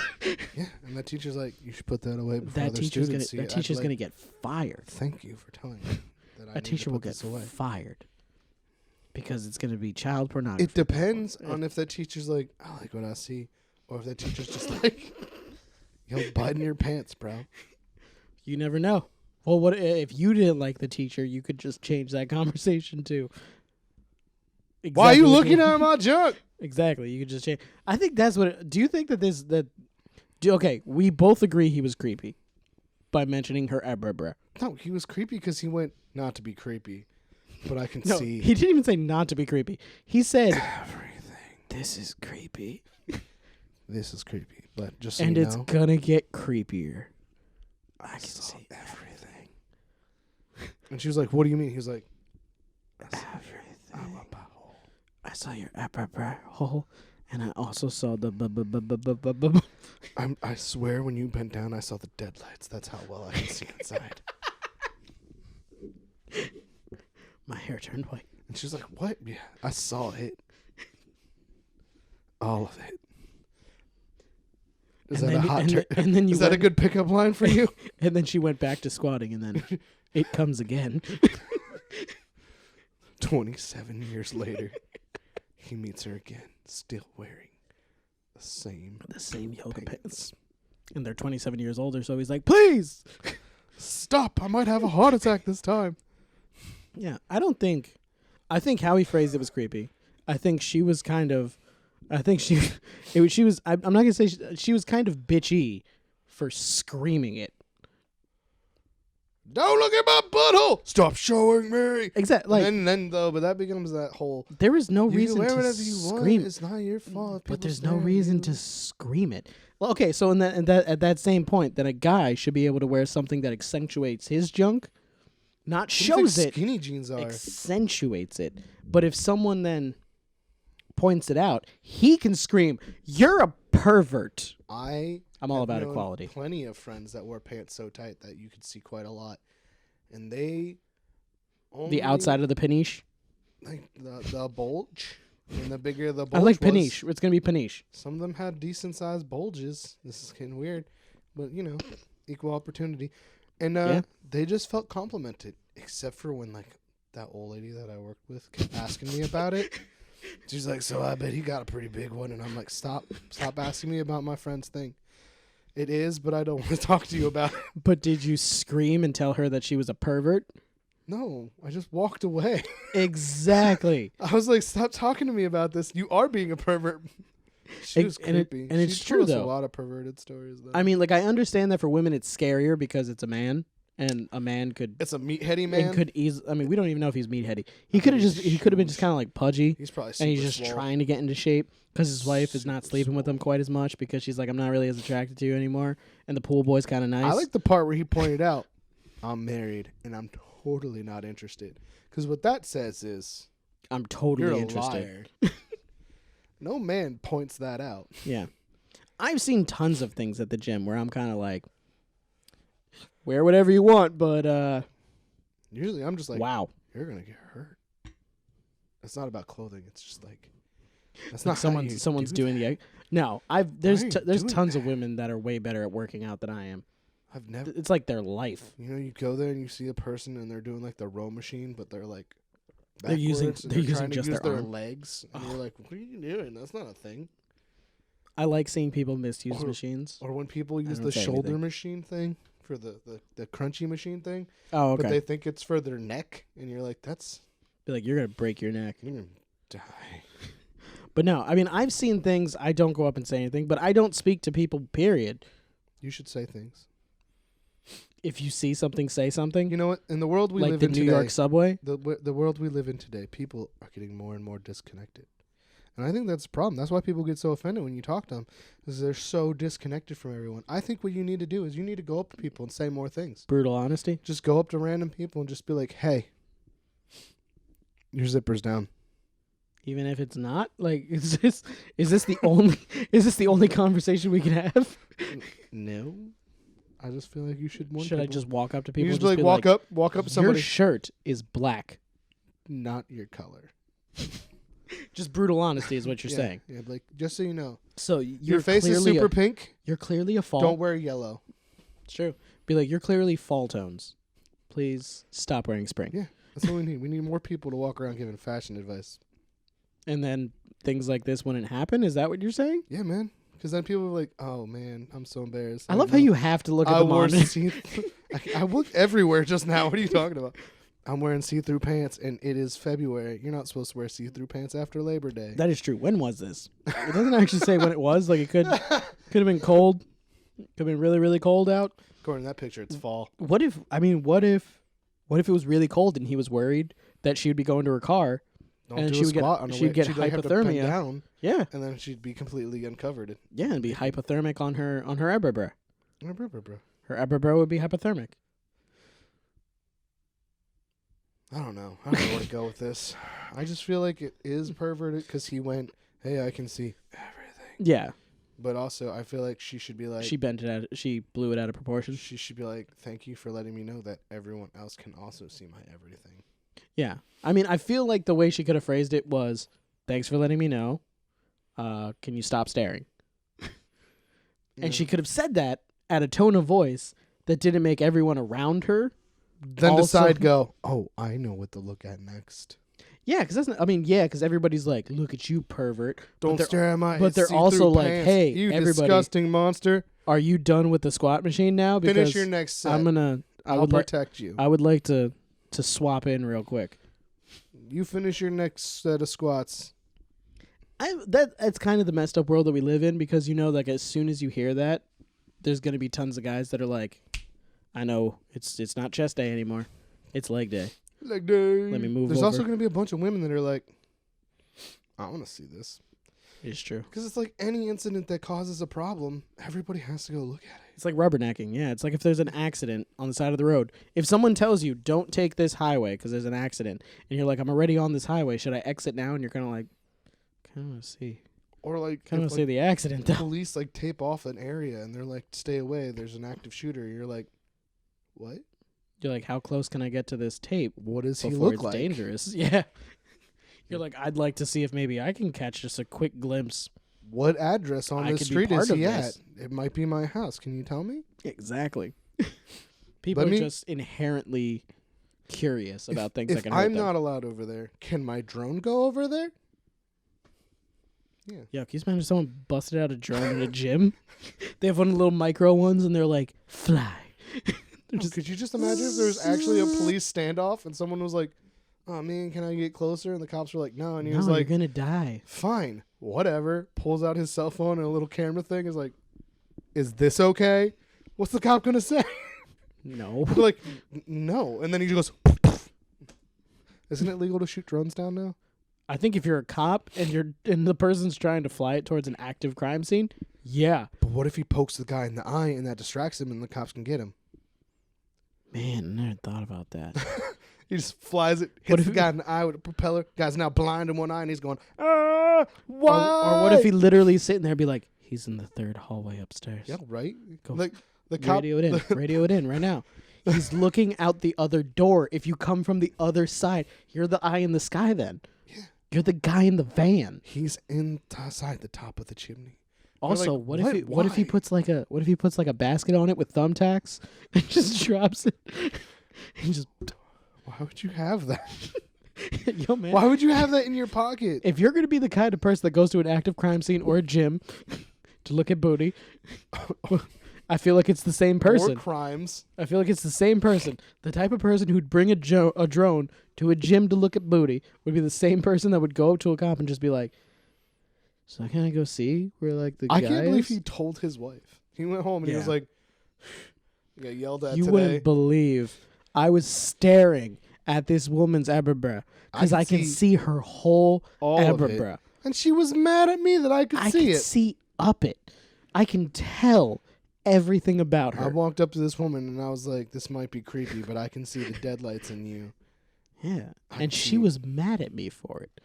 Yeah, and that teacher's like, "You should put that away before other students see it." That teacher's gonna get fired. Thank you for telling me that. That teacher will get fired because it's gonna be child pornography. It depends on if that teacher's like, "I like what I see," or if that teacher's just like, "Yo, button your pants, bro." You never know. Well, what if you didn't like the teacher? You could just change that conversation to. Exactly. Why are you looking at my junk? Exactly. You could just change. I think that's what. Do you think that okay, we both agree he was creepy by mentioning her abrabra. No, he was creepy because he went not to be creepy, but I can No, see. He didn't even say not to be creepy. He said everything. This is creepy. This is creepy, but just so and you it's know, gonna get creepier. I can see everything. And she was like, "What do you mean?" He was like, "Everything. I saw your abrabra hole, and I also saw the I swear, when you bent down, I saw the deadlights. That's how well I can see inside." My hair turned white. And she was like, "What?" Yeah, I saw it. All of it. Is that a hot turn? And then is that a good pickup line for you? And then she went back to squatting, and then it comes again. 27 years later, he meets her again, still wearing the same yoga pants. And they're 27 years older, so he's like, "Please stop! I might have a heart attack this time." Yeah, I think how he phrased it was creepy. I think she was kind of. I'm not gonna say she was kind of bitchy for screaming it. "Don't look at my butthole! Stop showing me!" Exactly. And then though, but that becomes that whole. There is no reason wear to whatever you scream. Want. It's not your fault. But there's no reason to scream it. Well, okay, so at that same point, then a guy should be able to wear something that accentuates his junk, not shows it. Skinny jeans are accentuates it. But if someone then points it out, he can scream, "You're a pervert." I'm all about equality. Plenty of friends that wore pants so tight that you could see quite a lot, and they only the outside of the paniche, like the bulge, and the bigger the bulge. I like paniche. It's gonna be paniche. Some of them had decent sized bulges. This is getting weird, but equal opportunity, and they just felt complimented, except for when like that old lady that I worked with kept asking me about it. She's like, "So I bet he got a pretty big one," and I'm like, "Stop asking me about my friend's thing. It is, but I don't want to talk to you about it." But did you scream and tell her that she was a pervert? No, I just walked away. Exactly. I was like, "Stop talking to me about this. You are being a pervert." She was creepy. And it's true, though. A lot of perverted stories, though. I mean, like, I understand that for women it's scarier because it's a man. And a man could. It's a meatheady man. Could easily. I mean, we don't even know if he's meatheady. He could have just. He could have been just kind of like pudgy. He's probably. And he's just swole. trying to get into shape because his wife is not sleeping with him quite as much because she's like, "I'm not really as attracted to you anymore." And the pool boy's kind of nice. I like the part where he pointed out, "I'm married and I'm totally not interested." Because what that says is, "I'm totally you're interested." A liar. No man points that out. Yeah, I've seen tons of things at the gym where I'm kind of like, wear whatever you want, but usually I'm just like, wow, you're gonna get hurt. It's not about clothing. It's just like that's like not someone's doing the. No, there's tons of women that are way better at working out than I am. I've never. It's like their life. You know, you go there and you see a person and they're doing like the row machine, but they're like They're using trying to just use their arm. legs, and you're like, what are you doing? That's not a thing. I like seeing people misuse machines. Or when people use the shoulder machine thing for the crunchy machine thing. Oh, okay. But they think it's for their neck, and you're like, that's... Be like, you're going to break your neck. You're going to die. But no, I mean, I've seen things. I don't go up and say anything, but I don't speak to people, period. You should say things. If you see something, say something. You know what? In the world we live in today... Like the New York subway? The world we live in today, people are getting more and more disconnected. And I think that's a problem. That's why people get so offended when you talk to them, because they're so disconnected from everyone. I think what you need to do is you need to go up to people and say more things. Brutal honesty? Just go up to random people and just be like, hey, your zipper's down. Even if it's not? Like, is this the only conversation we can have? No. I just feel like you should warn Should people. I just walk up to people? You and just be like, walk up to somebody. Your shirt is black. Not your color. Just brutal honesty is what you're saying. Yeah, like, just so you know. So your face is super pink. You're clearly a fall. Don't wear yellow. It's true. Be like, you're clearly fall tones. Please stop wearing spring. Yeah, that's what we need. We need more people to walk around giving fashion advice. And then things like this wouldn't happen? Is that what you're saying? Yeah, man. Because then people are like, oh, man, I'm so embarrassed. I love how you have to look at the monitor. I look everywhere just now. What are you talking about? I'm wearing see-through pants, and it is February. You're not supposed to wear see-through pants after Labor Day. That is true. When was this? It doesn't actually say when it was. Like, it could have been cold. Could have been really, really cold out. According to that picture, it's fall. What if it was really cold and he was worried that she would be going to her car and she would get hypothermia down, yeah, and then she'd be completely uncovered. Yeah, and be hypothermic on her eyerbrow. Her eyebrow would be hypothermic. I don't know where to go with this. I just feel like it is perverted because he went, hey, I can see everything. Yeah. But also, I feel like she should be like... She blew it out of proportion. She should be like, thank you for letting me know that everyone else can also see my everything. Yeah. I mean, I feel like the way she could have phrased it was, thanks for letting me know. Can you stop staring? And she could have said that at a tone of voice that didn't make everyone around her then decide, oh, I know what to look at next. Yeah, because everybody's like, look at you, pervert. Don't stare at my But they're also like, pants. hey, you everybody, disgusting monster. Are you done with the squat machine now? Because finish your next set. I'll protect you. I would like to swap in real quick. You finish your next set of squats. That's kind of the messed up world that we live in, because like as soon as you hear that, there's gonna be tons of guys that are like, I know it's not chest day anymore, it's leg day. Leg day. Let me move. There's over. also gonna be a bunch of women that are like, I want to see this. It's true. Because it's like any incident that causes a problem, everybody has to go look at it. It's like rubbernecking. Yeah, it's like if there's an accident on the side of the road. If someone tells you, don't take this highway because there's an accident, and you're like, I'm already on this highway, should I exit now? And you're kind of like, kind of see. Or like, kind of see the accident. Though. Police like tape off an area and they're like, stay away, there's an active shooter. You're like, what? You're like, how close can I get to this tape? What does he look like? Dangerous. Yeah. You're like, I'd like to see if maybe I can catch just a quick glimpse. What address on this street is he at? It might be my house. Can you tell me? Exactly. People are just inherently curious about things that can hurt them. If I'm not allowed over there, can my drone go over there? Yeah. Yeah, can you imagine someone busted out a drone in a gym? They have one of the little micro ones, and they're like, fly. Could you just imagine if there was actually a police standoff and someone was like, oh, man, can I get closer? And the cops were like, no. And he was like, you're going to die. Fine, whatever. Pulls out his cell phone and a little camera thing. Is like, is this okay? What's the cop going to say? No. Like, no. And then he just goes, isn't it legal to shoot drones down now? I think if you're a cop and the person's trying to fly it towards an active crime scene, yeah. But what if he pokes the guy in the eye and that distracts him and the cops can get him? Man, I never thought about that. He just flies it, hits the guy in the eye with a propeller. Guy's now blind in one eye and he's going, why? Or what if he literally sitting there and be like, he's in the third hallway upstairs. Yeah, right? Go like the cop. Radio it in right now. He's looking out the other door. If you come from the other side, you're the eye in the sky then. Yeah. You're the guy in the van. He's inside the top of the chimney. Also, like, what if he why? puts like a basket on it with thumbtacks and just drops it? And just Why would you have that? yo man. Why would you have that in your pocket? If you're gonna be the kind of person that goes to an active crime scene or a gym to look at booty, I feel like it's the same person. Or crimes. I feel like it's the same person. The type of person who'd bring a drone to a gym to look at booty would be the same person that would go up to a cop and just be like, "So can I go see where like the guy I can't believe is?" he told his wife. He went home and he was Yeah. like, "I got yelled at You today." wouldn't believe. I was staring at this woman's eyebrow because I can see her whole all of it. eyebrow. And she was mad at me that I could see it. See up it. I can tell everything about her. I walked up to this woman and I was like, "This might be creepy, but I can see the deadlights in you." Yeah. I And she can't- was mad at me for it.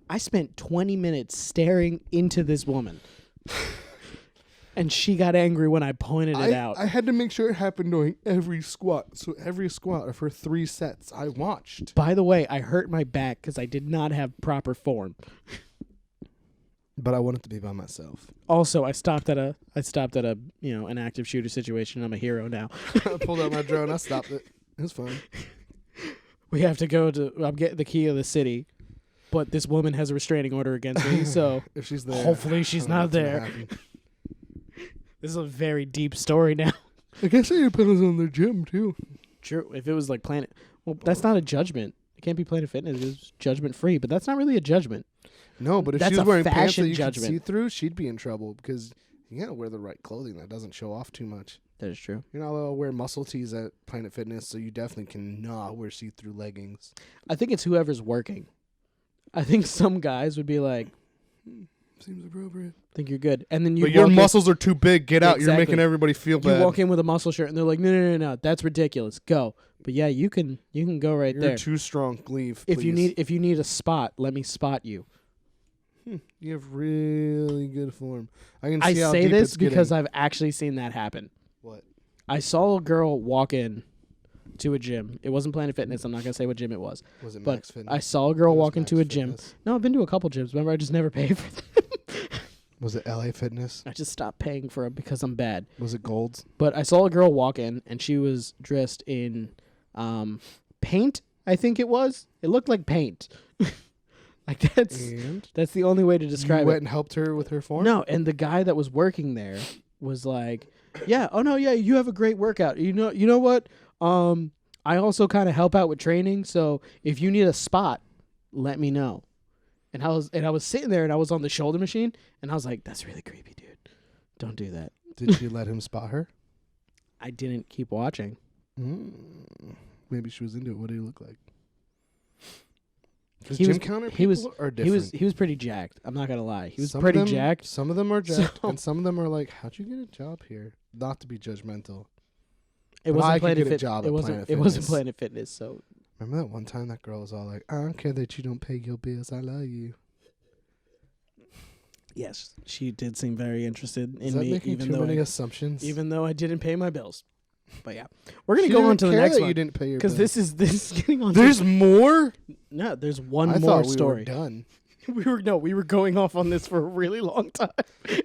I spent 20 minutes staring into this woman. And she got angry when I pointed it out. I had to make sure it happened during every squat. So every squat of her 3 sets, I watched. By the way, I hurt my back because I did not have proper form. But I wanted to be by myself. Also, I stopped at a an active shooter situation. I'm a hero now. I pulled out my drone. I stopped it. It was fun. We have to go to. I'm getting the key of the city, but this woman has a restraining order against me. So If she's there. hopefully she's I don't know not what's gonna there. happen. This is a very deep story now. I guess it depends on the gym too. True. If it was like Planet, well, that's not a judgment. It can't be Planet Fitness. It's judgment free, but that's not really a judgment. No, but if That's she was a wearing pants that fashion you could judgment. see through, she'd be in trouble because you gotta wear the right clothing that doesn't show off too much. That is true. You're not allowed to wear muscle tees at Planet Fitness, so you definitely cannot wear see-through leggings. I think it's whoever's working. I think some guys would be like, Seems appropriate. "Think you're good," and then you. But your walk in- muscles are too big. Get out. You're Exactly. making everybody feel You bad. walk in with a muscle shirt, and they're like, "No, that's ridiculous. Go." But yeah, you can go right You're there. too strong. Leave. If you please. need a spot, let me spot you. You have really good form. I can see I how say deep this it's because getting. I've actually seen that happen. What? I saw a girl walk in to a gym. It wasn't Planet Fitness. I'm not gonna say what gym it was. Was it But Max Fitness? I saw a girl It was walk into a Max gym. Fitness. No, I've been to a couple gyms. Remember, I just never pay for them. Was it LA Fitness? I just stopped paying for them because I'm bad. Was it Gold's? But I saw a girl walk in, and she was dressed in paint. I think it was. It looked like paint. Like And that's the only way to describe you it. went and helped her with her form? No, and the guy that was working there was like, "Yeah, oh no, yeah, you have a great workout. You know what? I also kind of help out with training, so if you need a spot, let me know." And I was sitting there and I was on the shoulder machine and I was like, "That's really creepy, dude. Don't do that." Did you let him spot her? I didn't keep watching. Maybe she was into it. What did he look like? Because He gym was- counter he was- people are different. He was pretty jacked. I'm not gonna lie. He was Some of pretty them- jacked. Some of them are jacked, So- and some of them are like, "How'd you get a job here?" Not to be judgmental. It but I wasn't could Planet get a Fit. job It at wasn't. Planet It wasn't Fitness. Planet Fitness. So Remember that one time that girl was all like, "I don't care that you don't pay your bills. I love you." yes, she did seem very interested Is in that me, making even too though many I, assumptions? even though I didn't pay my bills. But yeah, we're gonna She go didn't on to the care next that one You didn't pay your because bills. this is getting on. There's more. No, there's one I more thought we story. were done. We were going off on this for a really long time,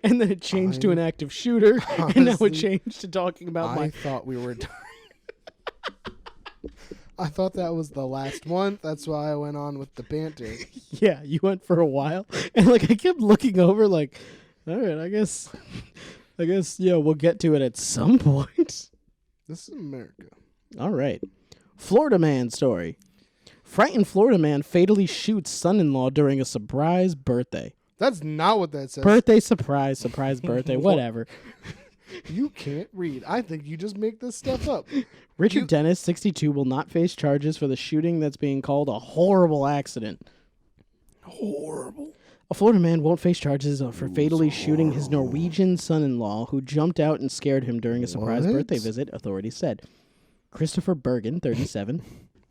and then it changed to I- an active shooter, and now it honestly, changed to talking about I my. thought we were done. I thought that was the last one. That's why I went on with the banter. Yeah, you went for a while, and like I kept looking over, like, all right, I guess, yeah, we'll get to it at some point. This is America. All right, Florida man story. Frightened Florida man fatally shoots son-in-law during a surprise birthday. That's not what that says. Birthday surprise birthday, What? whatever. You can't read. I think you just make this stuff up. Richard Dennis, 62, will not face charges for the shooting that's being called a horrible accident. Horrible. A Florida man won't face charges for fatally shooting his Norwegian son-in-law who jumped out and scared him during a surprise What? birthday visit, authorities said. Christopher Bergen, 37,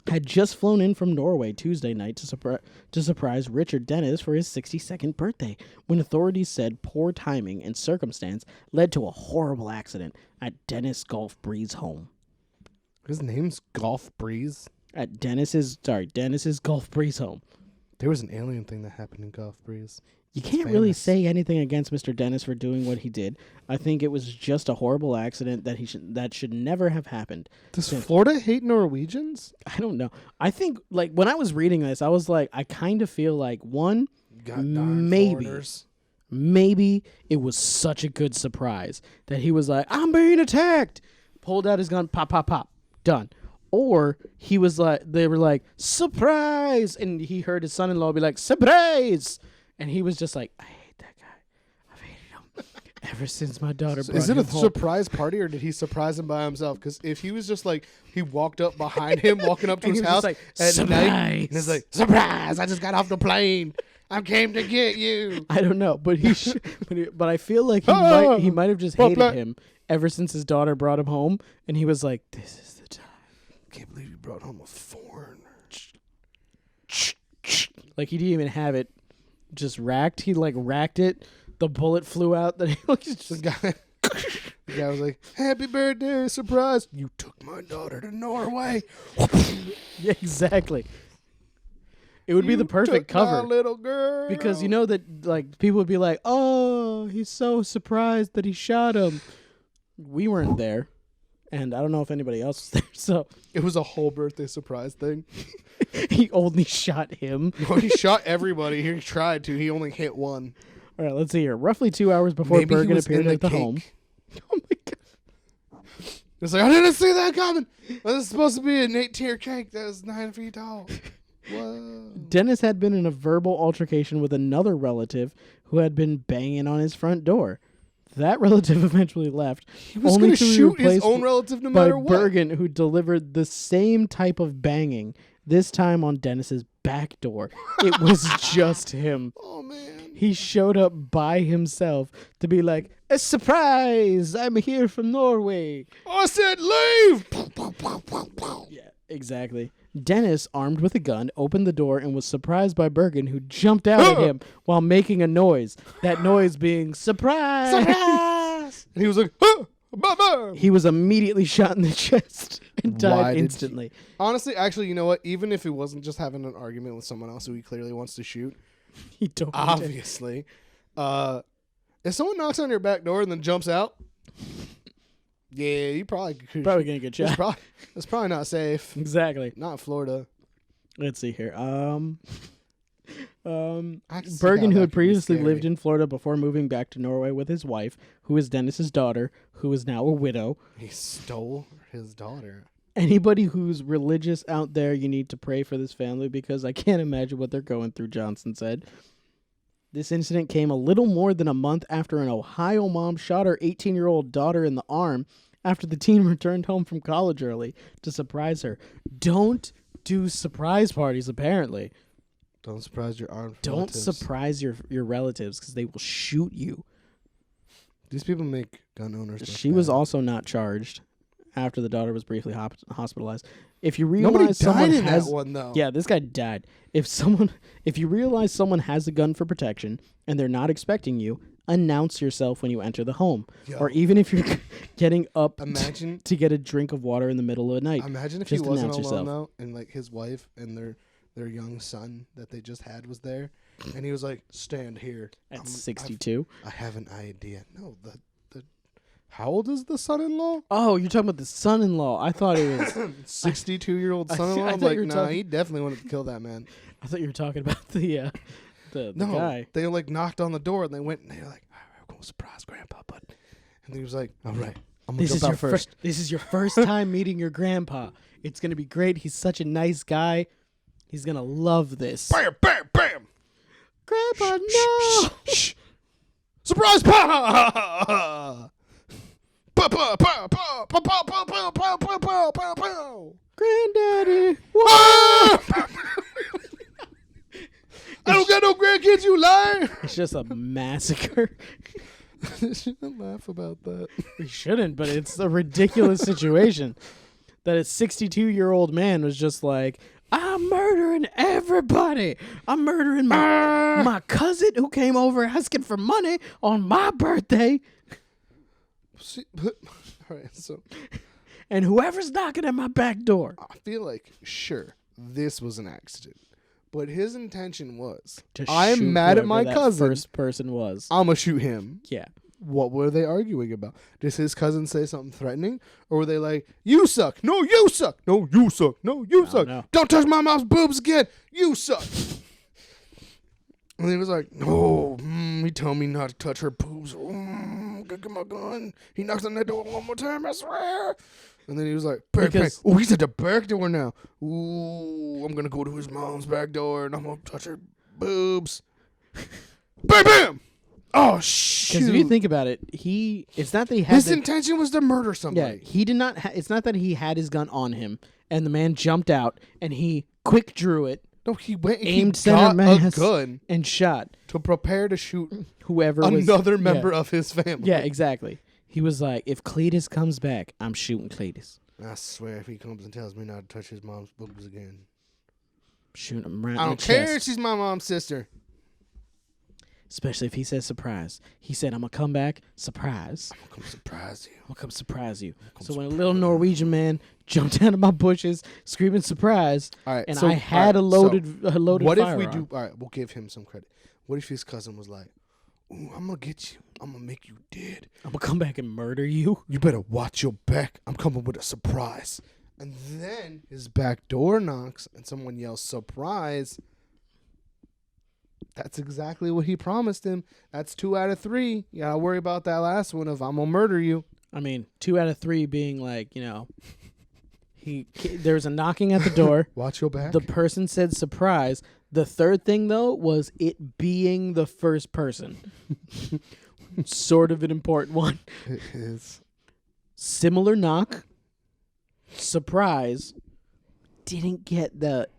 had just flown in from Norway Tuesday night to surprise Richard Dennis for his 62nd birthday, when authorities said poor timing and circumstance led to a horrible accident at Dennis Golf Breeze home. His name's Golf Breeze. At Dennis's Golf Breeze home. There was an alien thing that happened in Gulf Breeze. You can't really say anything against Mr. Dennis for doing what he did. I think it was just a horrible accident that should never have happened. Does Florida hate Norwegians? I don't know. I think, like, when I was reading this, I was like, I kind of feel like, one, maybe it was such a good surprise that he was like, I'm being attacked. Pulled out his gun, pop, pop, pop, done. Or he was like, they were like, surprise. And he heard his son-in-law be like, surprise. And he was just like, I hate that guy. I've hated him ever since my daughter brought Is it him a home. surprise party, or did he surprise him by himself? Because if he was just like, he walked up behind him, walking up to And his he was house like, at surprise. night, and he's like, surprise, I just got off the plane. I came to get you. I don't know, but but I feel like he might have just hated him ever since his daughter brought him home, and he was like, this is the time. Can't believe you brought home a foreigner. Like, he didn't even have it just racked. He, like, racked it. The bullet flew out. That he The guy was like, happy birthday, surprise. You took my daughter to Norway. Yeah, exactly. It would be the perfect cover. My little girl. Because you know that, like, people would be like, oh, he's so surprised that he shot him. We weren't there. And I don't know if anybody else was there, so. It was a whole birthday surprise thing. He only shot him. Well, he shot everybody. He tried to. He only hit one. All right, let's see here. Roughly 2 hours before Maybe Bergen appeared at the cake. home. Oh, my God. It's like, I didn't see that coming. Well, this is supposed to be an 8-tier cake that was 9 feet tall. Whoa. Dennis had been in a verbal altercation with another relative who had been banging on his front door. That relative eventually left. He was only going to be shoot his replaced own relative no by matter what. Bergen, who delivered the same type of banging, this time on Dennis's back door. It was just him. Oh, man. He showed up by himself to be like, a surprise! I'm here from Norway. I said leave! Yeah, exactly. Dennis, armed with a gun, opened the door and was surprised by Bergen, who jumped out at him while making a noise. That noise being, surprise! Surprise! And he was like, Mama! He was immediately shot in the chest and died instantly. Honestly, actually, you know what? Even if he wasn't just having an argument with someone else who he clearly wants to shoot, He totally did. obviously, if someone knocks on your back door and then jumps out, yeah, you probably could. Probably gonna get shot. That's probably not safe. Exactly. Not in Florida. Let's see here. I can see Bergen, how who that had could be previously scary. lived in Florida before moving back to Norway with his wife, who is Dennis's daughter, who is now a widow. He stole his daughter. Anybody who's religious out there, you need to pray for this family because I can't imagine what they're going through, Johnson said. This incident came a little more than a month after an Ohio mom shot her 18-year-old daughter in the arm after the teen returned home from college early to surprise her. Don't do surprise parties, apparently. Don't surprise your armed Don't relatives. surprise your relatives because they will shoot you. These people make gun owners look She was bad. also not charged after the daughter was briefly hospitalized. If you Nobody realize someone died in has that one, though. Yeah, this guy died. If you realize someone has a gun for protection and they're not expecting you, announce yourself when you enter the home. Yo. Or even if you're getting up Imagine to get a drink of water in the middle of the night. Imagine if Just he wasn't announce alone, yourself. though, and like his wife and their young son that they just had was there, and he was like, "Stand here." At 62. I have an idea. No, the how old is the son-in-law? Oh, you're talking about the son-in-law. I thought it was 62-year-old I son-in-law. I'm thought like, you were nah, talking- he definitely wanted to kill that man. I thought you were talking about the No, guy. they like knocked on the door and they went and they were like, "All right, we're gonna surprise Grandpa, bud." And he was like, "All right, I'm gonna jump out first." This is your first time meeting your grandpa. It's gonna be great. He's such a nice guy. He's gonna love this. Bam, bam, bam. Grandpa, no! Shh. Surprise! Pa! Pa pa pa pa pa pa pa pa pa pa pa pa pa. Granddaddy! Ah! I don't got no grandkids, you liar! It's just a massacre. Shouldn't laugh about that. We shouldn't, but it's a ridiculous situation. That a 62-year-old man was just like, I'm murdering everybody. I'm murdering my cousin who came over asking for money on my birthday. See, but, all right, so And whoever's knocking at my back door. I feel like, sure, this was an accident. But his intention was, To I'm shoot mad at whoever my that cousin. first person was. I'm going to shoot him. Yeah. What were they arguing about? Did his cousin say something threatening? Or were they like, you suck. No, you suck. No, you suck. No, you suck. know. Don't touch my mom's boobs again. You suck. And he was like, no, he told me not to touch her boobs. I'm gonna get my gun. He knocks on that door one more time, I swear. And then he was like, bang, bang. Oh, he's at the back door now. Ooh, I'm going to go to his mom's back door and I'm going to touch her boobs. Bam, bam. Oh, shoot. Because if you think about it, it's not that he had his intention was to murder somebody. Yeah, he did not. It's not that he had his gun on him and the man jumped out and he quick drew it. No, he went and aimed he center got mass a gun and shot to prepare to shoot whoever another was, member of his family. Yeah, exactly. He was like, if Cletus comes back, I'm shooting Cletus. I swear, if he comes and tells me not to touch his mom's boobs again, shoot him right I in don't the care chest. if she's my mom's sister. Especially if he says surprise. He said, I'm going to come back, surprise. I'm going to come surprise you. I'm going to come surprise you. So when a little Norwegian man jumped out of my bushes screaming surprise, All right, and so, I had a loaded what firearm. if we do? All right, we'll give him some credit. What if his cousin was like, "Ooh, I'm gonna get you. I'm gonna make you dead. I'm going to come back and murder you. You better watch your back. I'm coming with a surprise." And then his back door knocks, and someone yells, "Surprise!" That's exactly what he promised him. That's 2 out of 3. You gotta worry about that last one of "I'm gonna murder you." I mean, 2 out of 3 being like, there was a knocking at the door. Watch your back. The person said surprise. The third thing, though, was it being the first person. Sort of an important one. It is. Similar knock. Surprise. Didn't get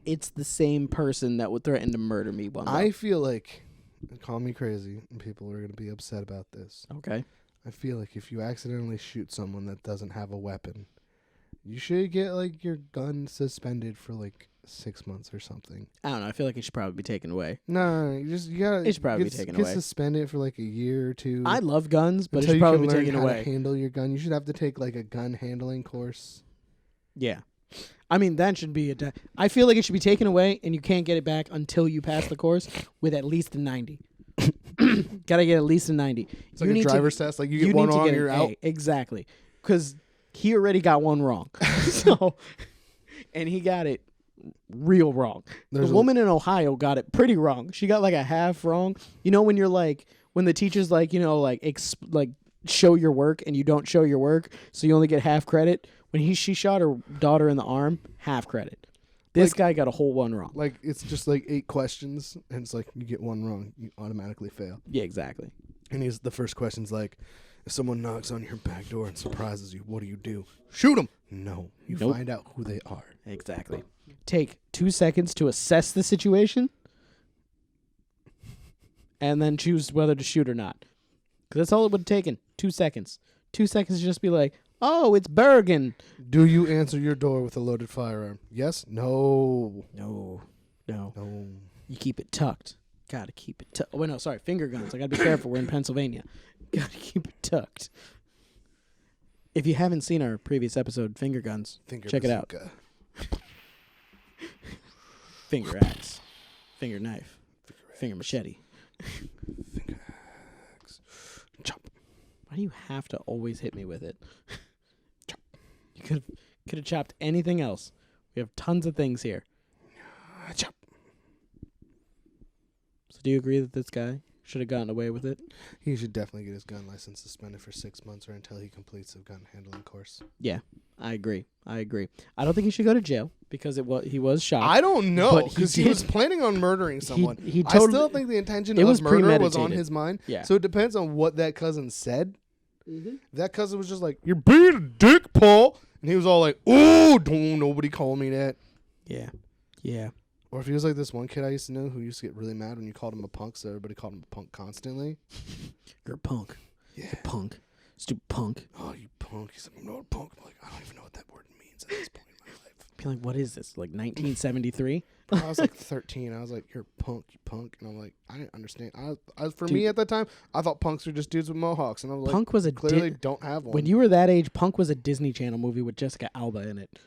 it's the same person that would threaten to murder me one I day. feel like, call me crazy, and people are gonna be upset about this. Okay. I feel like if you accidentally shoot someone that doesn't have a weapon, you should get like your gun suspended for like 6 months or something. I don't know. I feel like it should probably be taken away. No, you gotta. It should probably be taken away. Get suspended for like a year or 2. I love guns, but it until should you probably can be learn taken how away. to handle your gun. You should have to take like a gun handling course. Yeah. I mean, that should be I feel like it should be taken away, and you can't get it back until you pass the course with at least a 90. Gotta get at least a 90. It's like a driver's test. Like you get need one to wrong, get you're an out. A. Exactly. Because he already got one wrong. So, and he got it real wrong. There's the woman in Ohio got it pretty wrong. She got like a half wrong. You know when you're like, when the teacher's like, like show your work and you don't show your work, so you only get half credit. When she shot her daughter in the arm, half credit. This guy got a whole one wrong. Like it's just like 8 questions, and it's like you get one wrong, you automatically fail. Yeah, exactly. And the first question's like, if someone knocks on your back door and surprises you, what do? Shoot them. No, you Nope. find out who they are. Exactly. Take 2 seconds to assess the situation, and then choose whether to shoot or not. Because that's all it would have taken. 2 seconds. 2 seconds to just be like, oh, it's Bergen. Do you answer your door with a loaded firearm? Yes? No. No. No. You keep it tucked. Gotta keep it tucked. Oh, wait, no, sorry. Finger guns. I gotta be careful. We're in Pennsylvania. Gotta keep it tucked. If you haven't seen our previous episode, Finger Guns, check it out. Finger axe. Finger knife. Finger machete. Finger axe. Chop. Why do you have to always hit me with it? Chop. You could have chopped anything else. We have tons of things here. Chop. So do you agree that this guy should have gotten away with it? He should definitely get his gun license suspended for 6 months or until he completes a gun handling course. Yeah, I agree. I don't think he should go to jail because he was shot. I don't know, But because he was planning on murdering someone. he I totally- still think the intention it of was murder was on premeditated. his mind. Yeah. So it depends on what that cousin said. If that cousin was just like, "You're being a dick, Paul," and he was all like, "Oh, don't nobody call me that." Yeah. Yeah. Or if he was like this one kid I used to know who used to get really mad when you called him a punk, so everybody called him a punk constantly. You're a punk. Yeah. You're a punk. Stupid punk. Oh, you punk. He's like, "I'm not a punk." I'm like, I don't even know what that word means at this point in my life. Be like, what is this? Like 1973? I was like 13. I was like, "You're a punk, you punk," and I'm like, I didn't understand. For Dude. me at that time, I thought punks were just dudes with mohawks, and I was like, Punk was a clearly don't have one. when you were that age, Punk was a Disney Channel movie with Jessica Alba in it.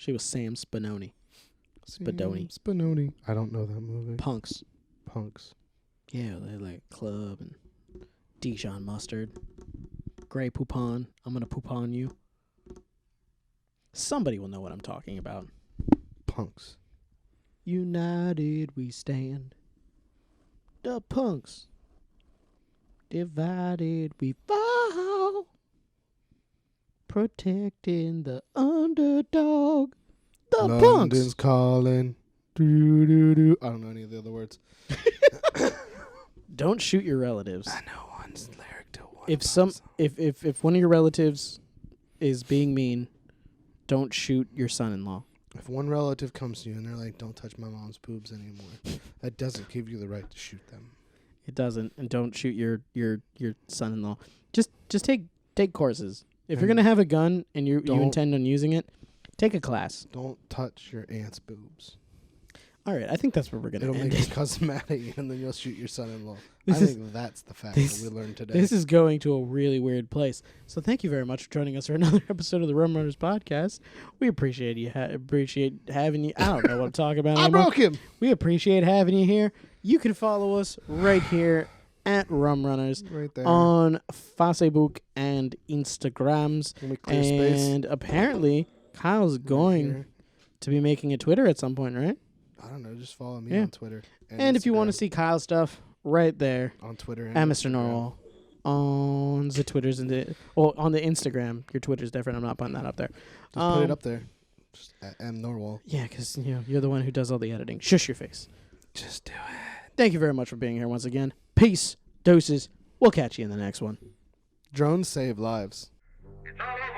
She was Sam Spinoni. Spinoni. I don't know that movie. Punks. Yeah, they like club and Dijon mustard. Grey Poupon. I'm gonna Poupon you. Somebody will know what I'm talking about. Punks. United we stand. The punks. Divided we fall. Protecting the underdog. The London's punks. calling. Do, do, do. I don't know any of the other words. Don't shoot your relatives. I know one's lyric to one. If one of your relatives is being mean, don't shoot your son-in-law. If one relative comes to you and they're like, "Don't touch my mom's boobs anymore," that doesn't give you the right to shoot them. It doesn't, and don't shoot your son-in-law. Just take courses. If you're gonna have a gun and you intend on using it, take a class. Don't touch your aunt's boobs. All right, I think that's where we're gonna It'll end make it. your cousin mad at you, and then you'll shoot your son-in-law. I think that's the fact that we learned today. This is going to a really weird place. So thank you very much for joining us for another episode of the Rum Runnas Podcast. We appreciate you. Appreciate having you. I don't know what I'm talking about I anymore. broke him. We appreciate having you here. You can follow us right here at Rum Runners Right there. on Facebook and Instagrams. Let me clear space. And apparently, Kyle's going Here. to be making a Twitter at some point, right? I don't know. Just follow me Yeah. on Twitter. And if you want to Instagram. see Kyle's stuff, right there on Twitter at Mr. Norwell on the Twitters and on the Instagram. Your Twitter's different. I'm not putting that up there. Just put it up there. Just at M Norwell. Yeah, because you're the one who does all the editing. Shush your face. Just do it. Thank you very much for being here once again. Peace, doses. We'll catch you in the next one. Drones save lives. It's all over.